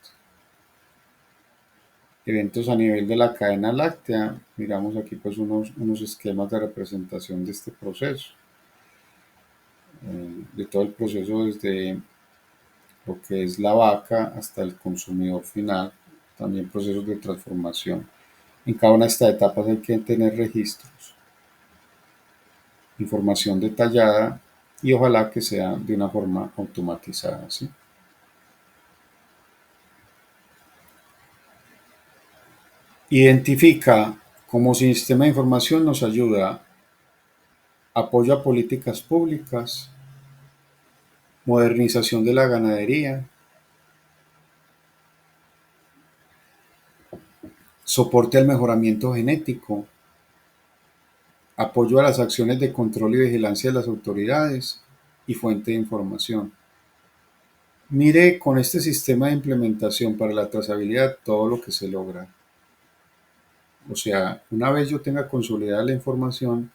Eventos a nivel de la cadena láctea, miramos aquí pues unos esquemas de representación de este proceso. de todo el proceso desde lo que es la vaca hasta el consumidor final, también procesos de transformación. En cada una de estas etapas hay que tener registros, información detallada y ojalá que sea de una forma automatizada, ¿sí? Identifica como sistema de información nos ayuda apoyo a políticas públicas, modernización de la ganadería, soporte al mejoramiento genético, apoyo a las acciones de control y vigilancia de las autoridades y fuente de información. Mire con este sistema de implementación para la trazabilidad todo lo que se logra. O sea, una vez yo tenga consolidada la información,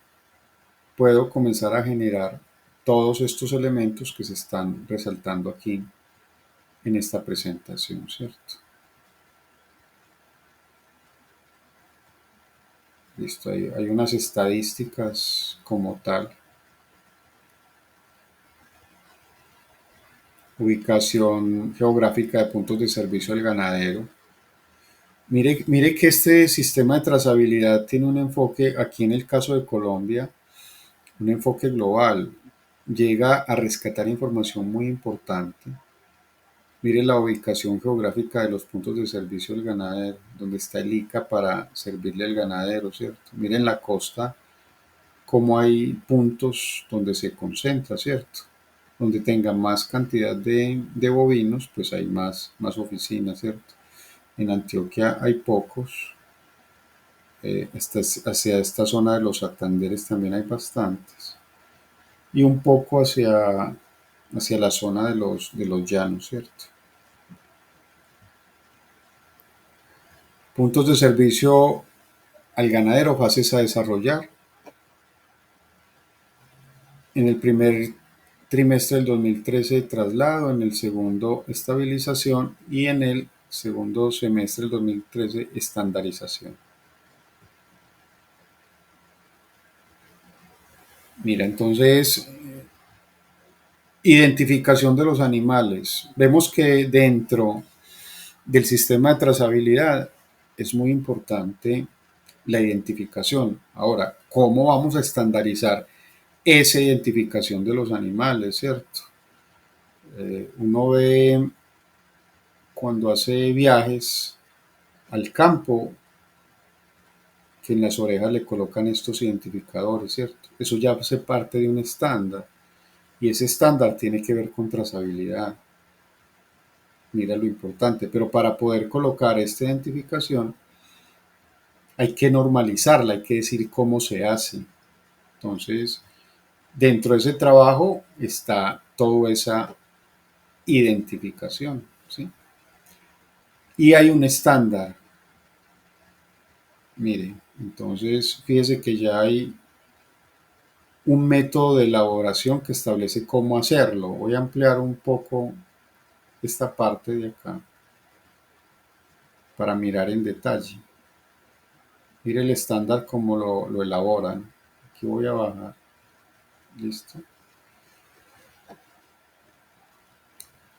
puedo comenzar a generar todos estos elementos que se están resaltando aquí en esta presentación, ¿cierto? Listo, hay unas estadísticas como tal. Ubicación geográfica de puntos de servicio al ganadero. Mire que este sistema de trazabilidad tiene un enfoque, aquí en el caso de Colombia, un enfoque global. Llega a rescatar información muy importante. Mire la ubicación geográfica de los puntos de servicio del ganadero, donde está el ICA para servirle al ganadero, ¿cierto? Miren la costa, cómo hay puntos donde se concentra, ¿cierto? Donde tenga más cantidad de bovinos, pues hay más oficinas, ¿cierto? En Antioquia hay pocos, hacia esta zona de los Santanderes también hay bastantes, y un poco hacia la zona de los llanos, ¿cierto? Puntos de servicio al ganadero, fases a desarrollar. En el primer trimestre del 2013 traslado, en el segundo estabilización y en el segundo semestre del 2013 estandarización. Mira, entonces, identificación de los animales. Vemos que dentro del sistema de trazabilidad es muy importante la identificación. Ahora, ¿cómo vamos a estandarizar esa identificación de los animales, cierto? Uno ve cuando hace viajes al campo que en las orejas le colocan estos identificadores, ¿cierto? Eso ya hace parte de un estándar y ese estándar tiene que ver con trazabilidad. Mira lo importante, pero para poder colocar esta identificación hay que normalizarla, hay que decir cómo se hace. Entonces, dentro de ese trabajo está toda esa identificación, ¿sí? Y hay un estándar. Mire, entonces fíjese que ya hay un método de elaboración que establece cómo hacerlo. Voy a ampliar un poco esta parte de acá para mirar en detalle. Mire el estándar cómo lo elaboran. Aquí voy a bajar. Listo.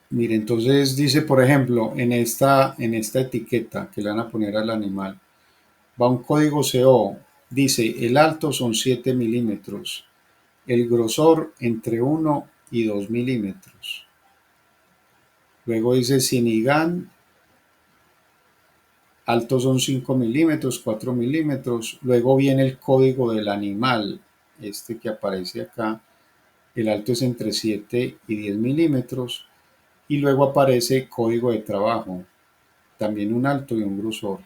Mire, entonces dice, por ejemplo, en esta etiqueta que le van a poner al animal, va un código CO. Dice, el alto son 7 milímetros, el grosor entre 1 y 2 milímetros. Luego dice Sinigan, alto son 5 milímetros, 4 milímetros. Luego viene el código del animal, este que aparece acá. El alto es entre 7 y 10 milímetros. Y luego aparece código de trabajo, también un alto y un grosor.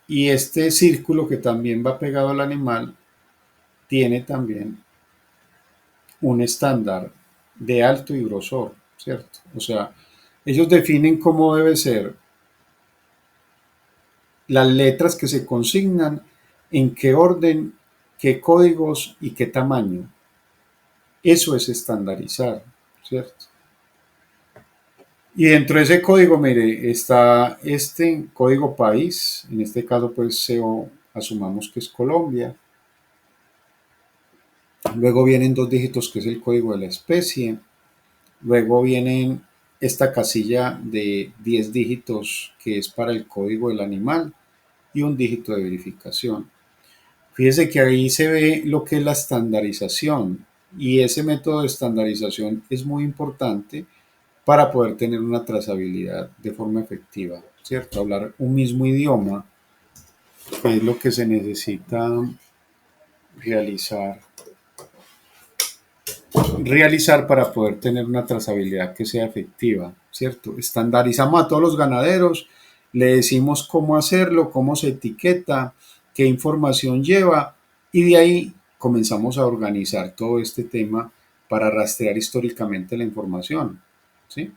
Y este círculo que también va pegado al animal tiene también un estándar de alto y grosor, ¿cierto? O sea, ellos definen cómo debe ser las letras que se consignan, en qué orden, qué códigos y qué tamaño. Eso es estandarizar, ¿cierto? Y dentro de ese código, mire, está este código país, en este caso pues asumamos que es Colombia, Luego vienen 2 dígitos, que es el código de la especie. Luego vienen esta casilla de 10 dígitos, que es para el código del animal, y un dígito de verificación. Fíjese que ahí se ve lo que es la estandarización, y ese método de estandarización es muy importante para poder tener una trazabilidad de forma efectiva, ¿cierto? Hablar un mismo idioma, que es lo que se necesita realizar, realizar para poder tener una trazabilidad que sea efectiva, ¿cierto? Estandarizamos a todos los ganaderos, le decimos cómo hacerlo, cómo se etiqueta, qué información lleva, y de ahí comenzamos a organizar todo este tema para rastrear históricamente la información, ¿sí?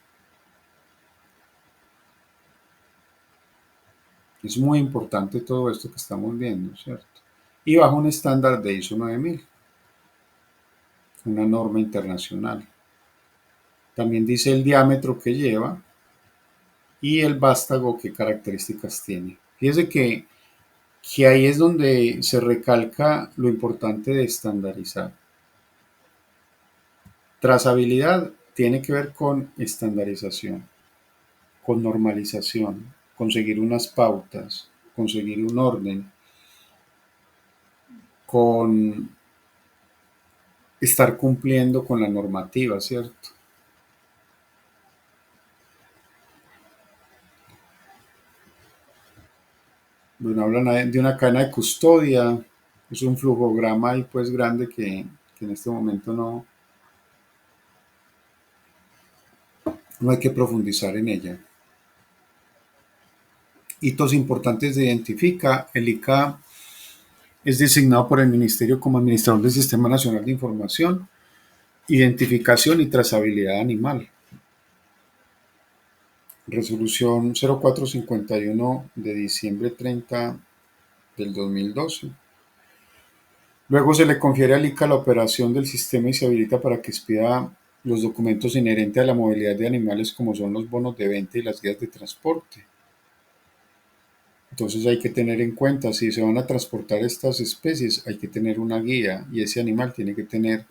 Es muy importante todo esto que estamos viendo, ¿cierto? Y bajo un estándar de ISO 9000, una norma internacional. También dice el diámetro que lleva y el vástago qué características tiene. Fíjese que ahí es donde se recalca lo importante de estandarizar. Trazabilidad tiene que ver con estandarización, con normalización, conseguir unas pautas, conseguir un orden, con estar cumpliendo con la normativa, ¿cierto? Bueno, hablan de una cadena de custodia, es un flujograma ahí pues grande que en este momento no hay que profundizar en ella. Hitos importantes de identifica, el ICA es designado por el Ministerio como administrador del Sistema Nacional de Información, Identificación y Trazabilidad Animal. Resolución 0451 de diciembre 30 del 2012. Luego se le confiere al ICA la operación del sistema y se habilita para que expida los documentos inherentes a la movilidad de animales, como son los bonos de venta y las guías de transporte. Entonces hay que tener en cuenta, si se van a transportar estas especies, hay que tener una guía y ese animal tiene que tener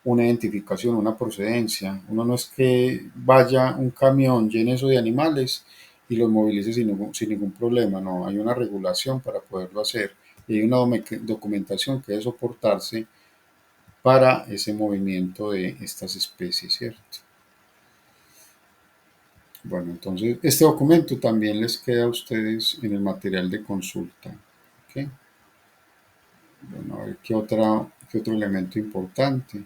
una identificación, una procedencia. Uno no es que vaya un camión lleno eso de animales y los movilice sin ningún problema, no, hay una regulación para poderlo hacer y hay una documentación que debe soportarse para ese movimiento de estas especies, ¿cierto? Bueno, entonces este documento también les queda a ustedes en el material de consulta. ¿Ok? Bueno, a ver qué otro elemento importante.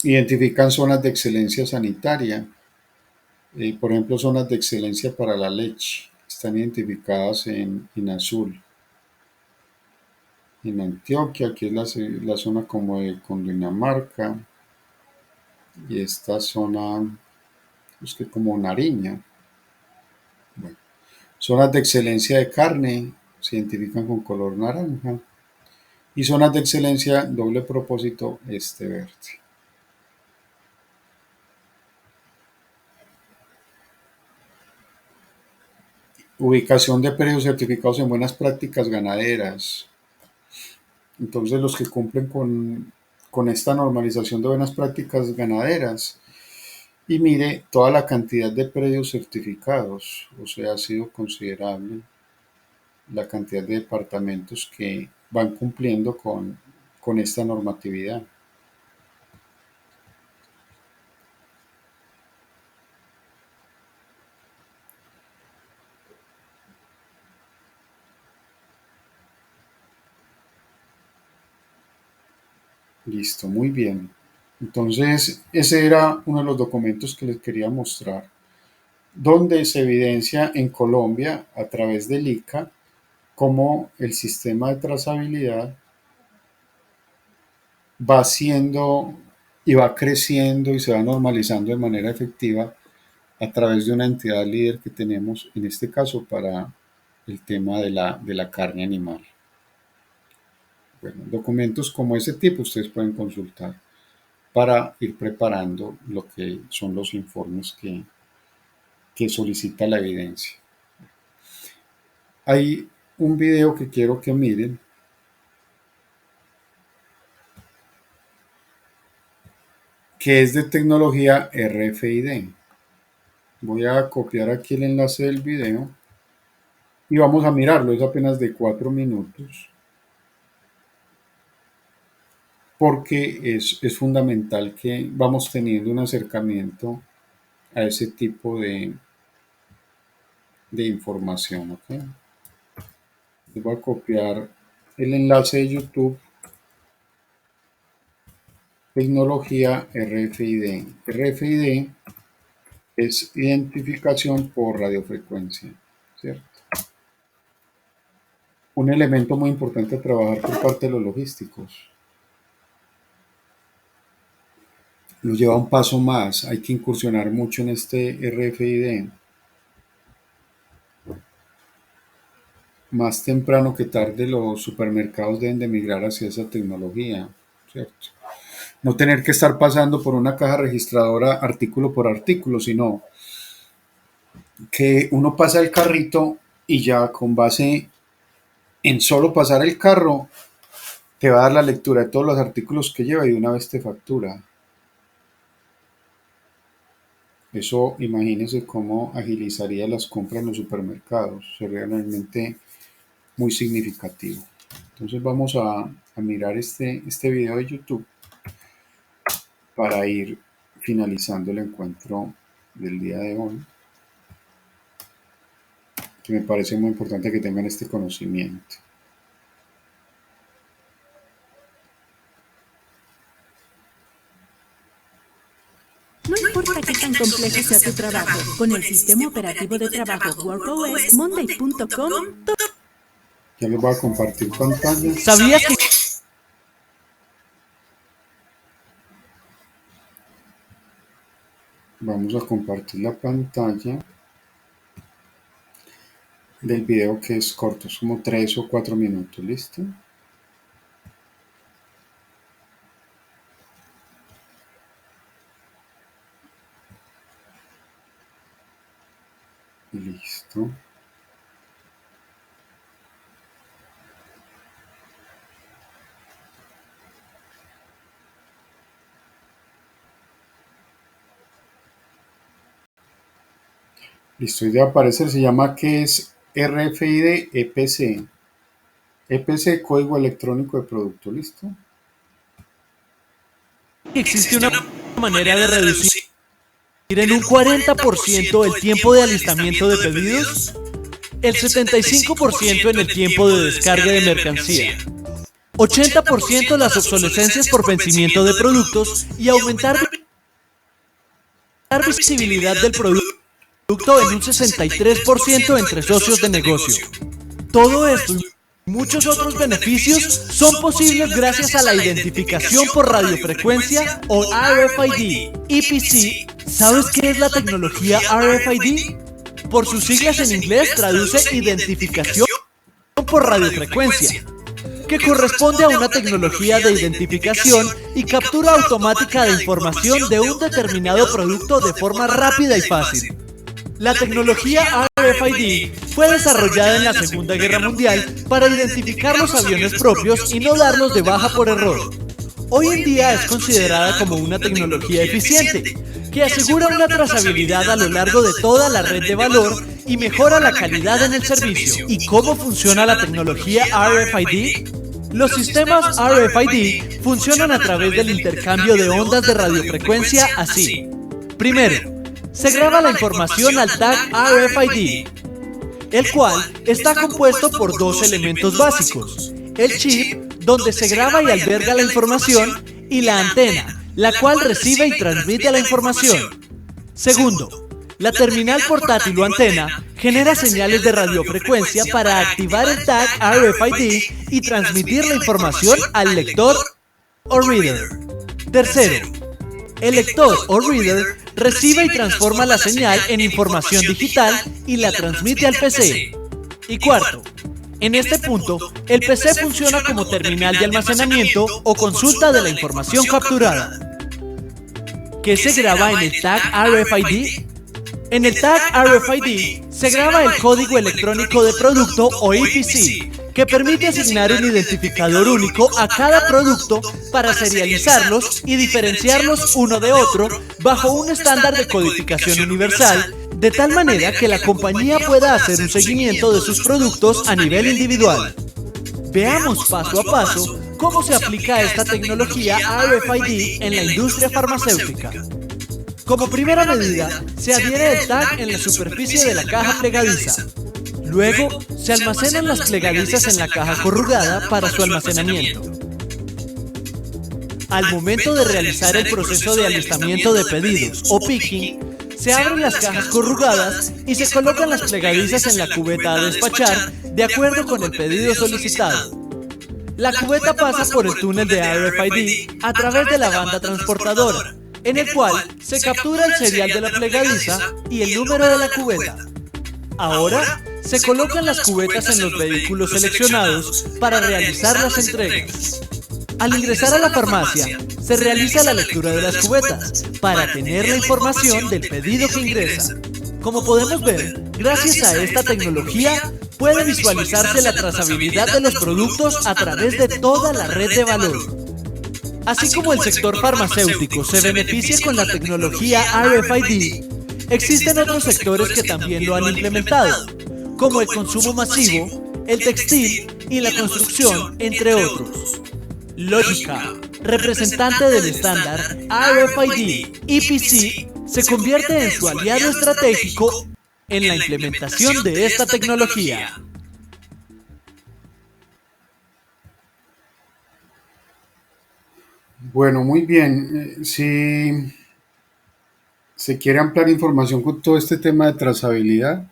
Identifican zonas de excelencia sanitaria. Por ejemplo, zonas de excelencia para la leche. Están identificadas en azul. En Antioquia, que es la zona como de Cundinamarca. Y esta zona es que como Nariña. Bueno, zonas de excelencia de carne se identifican con color naranja. Y zonas de excelencia doble propósito verde. Ubicación de predios certificados en buenas prácticas ganaderas. Entonces los que cumplen con esta normalización de buenas prácticas ganaderas. Y mire toda la cantidad de predios certificados, o sea, ha sido considerable la cantidad de departamentos que van cumpliendo con esta normatividad. Listo, muy bien. Entonces, ese era uno de los documentos que les quería mostrar, donde se evidencia en Colombia, a través del ICA, cómo el sistema de trazabilidad va siendo y va creciendo y se va normalizando de manera efectiva a través de una entidad líder que tenemos, en este caso, para el tema de la carne animal. Bueno, documentos como ese tipo ustedes pueden consultar para ir preparando lo que son los informes que solicita la evidencia. Hay un video que quiero que miren, que es de tecnología RFID. Voy a copiar aquí el enlace del video y vamos a mirarlo. Es apenas de 4 minutos porque es fundamental que vamos teniendo un acercamiento a ese tipo de información. ¿Okay? Voy a copiar el enlace de YouTube. Tecnología RFID. RFID es identificación por radiofrecuencia, ¿cierto? Un elemento muy importante a trabajar por parte de los logísticos. Nos lleva un paso más, hay que incursionar mucho en este RFID. Más temprano que tarde los supermercados deben de migrar hacia esa tecnología, ¿cierto? No tener que estar pasando por una caja registradora artículo por artículo, sino que uno pasa el carrito y ya con base en solo pasar el carro te va a dar la lectura de todos los artículos que lleva y de una vez te factura. Eso, imagínense cómo agilizaría las compras en los supermercados. Sería realmente muy significativo. Entonces vamos a mirar este video de YouTube para ir finalizando el encuentro del día de hoy, que me parece muy importante que tengan este conocimiento. No importa qué tan complejo sea tu trabajo, con el sistema operativo de trabajo WorkOS, Monday.com. Ya les voy a compartir pantalla. ¿Sabías que Vamos a compartir la pantalla del video, que es corto, es como 3 o 4 minutos, ¿listo? Listo. Listo, y debe aparecer, se llama que es RFID EPC. EPC, código electrónico de producto, ¿listo? existe una manera de reducir en un 40% el tiempo de alistamiento de pedidos, el 75% en el tiempo de descarga de mercancía, 80% las obsolescencias por vencimiento de productos y aumentar la visibilidad del producto en un 63% entre socios de negocio. Todo esto y muchos otros beneficios son posibles gracias a la identificación por radiofrecuencia o RFID. EPC, ¿sabes qué es la tecnología RFID? Por sus siglas en inglés traduce identificación por radiofrecuencia, que corresponde a una tecnología de identificación y captura automática de información de un determinado producto de forma rápida y fácil. La tecnología RFID fue desarrollada en la Segunda Guerra Mundial para identificar los aviones propios y no darlos de baja por error. Hoy en día es considerada como una tecnología eficiente, que asegura una trazabilidad a lo largo de toda la red de valor y mejora la calidad en el servicio. ¿Y cómo funciona la tecnología RFID? Los sistemas RFID funcionan a través del intercambio de ondas de radiofrecuencia así. Primero, se graba la información al tag RFID, el cual está compuesto por dos elementos básicos: el chip, donde se graba y alberga la información, y la antena, la cual recibe y transmite la información. Segundo, la terminal portátil o antena genera señales de radiofrecuencia para activar el tag RFID y transmitir la información al lector o reader. Tercero, el lector o reader recibe y transforma la señal en información digital y la transmite al PC. Y cuarto, en este punto, el PC funciona como terminal de almacenamiento o consulta de la información capturada. ¿Qué se graba en el tag RFID? En el tag RFID se graba el código electrónico de producto o EPC, que permite asignar un identificador único a cada producto para serializarlos y diferenciarlos uno de otro bajo un estándar de codificación universal, de tal manera que la compañía pueda hacer un seguimiento de sus productos a nivel individual. Veamos paso a paso cómo se aplica esta tecnología RFID en la industria farmacéutica. Como primera medida, se adhiere el tag en la superficie de la caja plegadiza. Luego, se almacenan las plegadizas en la caja corrugada para su almacenamiento. Al momento de realizar el proceso de alistamiento de pedidos o picking, se abren las cajas corrugadas y se colocan las plegadizas en la cubeta a despachar de acuerdo con el pedido solicitado. La cubeta pasa por el túnel de RFID a través de la banda transportadora, en el cual se captura el serial de la plegadiza y el número de la cubeta. Ahora, se colocan las cubetas en los vehículos seleccionados para realizar las entregas. Al ingresar a la farmacia, se realiza la lectura de las cubetas para tener la información del pedido que ingresa. Como podemos ver, gracias a esta tecnología, puede visualizarse la trazabilidad de los productos a través de toda la red de valor. Así como el sector farmacéutico se beneficia con la tecnología RFID, existen otros sectores que también lo han implementado, como el consumo masivo, el textil y la construcción, entre otros. Logica, representante del estándar RFID EPC, se convierte en su aliado estratégico en la implementación de esta tecnología. Bueno, muy bien. Si se quiere ampliar información con todo este tema de trazabilidad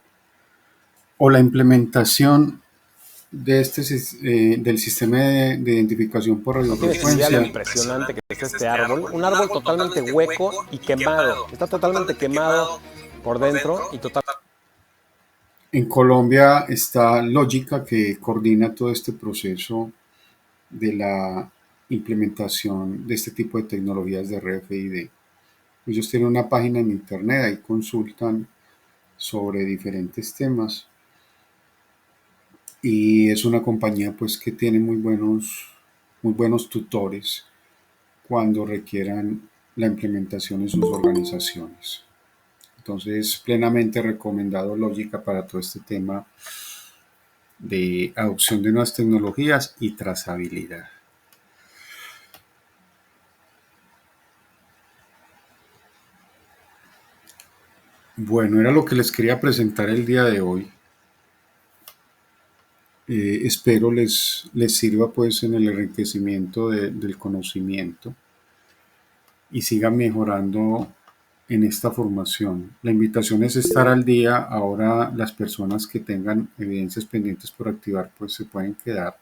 o la implementación de del sistema de identificación por No tienes idea radiofrecuencia, lo impresionante que es este árbol. Un árbol totalmente hueco y quemado. Está totalmente quemado por dentro y totalmente... en Colombia está Logica, que coordina todo este proceso de la implementación de este tipo de tecnologías de RFID. Ellos tienen una página en internet, ahí consultan sobre diferentes temas y es una compañía pues que tiene muy buenos tutores cuando requieran la implementación en sus organizaciones. Entonces, plenamente recomendado Logica para todo este tema de adopción de nuevas tecnologías y trazabilidad. Bueno, era lo que les quería presentar el día de hoy. Espero les sirva pues en el enriquecimiento del conocimiento y sigan mejorando en esta formación. La invitación es estar al día. Ahora las personas que tengan evidencias pendientes por activar pues se pueden quedar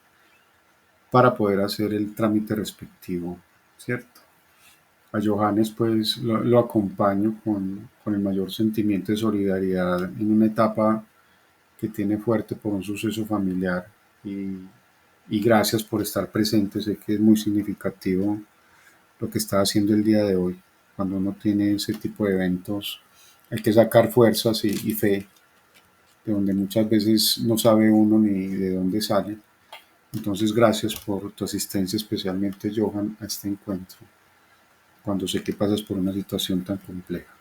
para poder hacer el trámite respectivo, ¿cierto? A Johannes pues lo acompaño con el mayor sentimiento de solidaridad en una etapa que tiene fuerte por un suceso familiar y gracias por estar presente. Sé que es muy significativo lo que está haciendo el día de hoy. Cuando uno tiene ese tipo de eventos hay que sacar fuerzas y fe, de donde muchas veces no sabe uno ni de dónde sale. Entonces gracias por tu asistencia, especialmente Johan, a este encuentro, cuando sé que pasas por una situación tan compleja.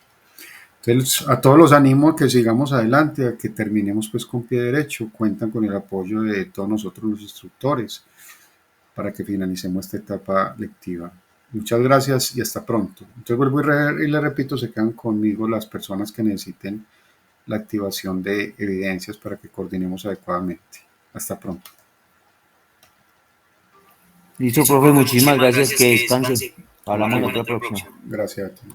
Entonces, a todos los animo a que sigamos adelante, a que terminemos pues con pie derecho. Cuentan con el apoyo de todos nosotros los instructores para que finalicemos esta etapa lectiva. Muchas gracias y hasta pronto. Entonces vuelvo y le repito, se quedan conmigo las personas que necesiten la activación de evidencias para que coordinemos adecuadamente. Hasta pronto. Listo, profe, muchísimas gracias, que descanse. Hablamos en otra próxima. Gracias a ti.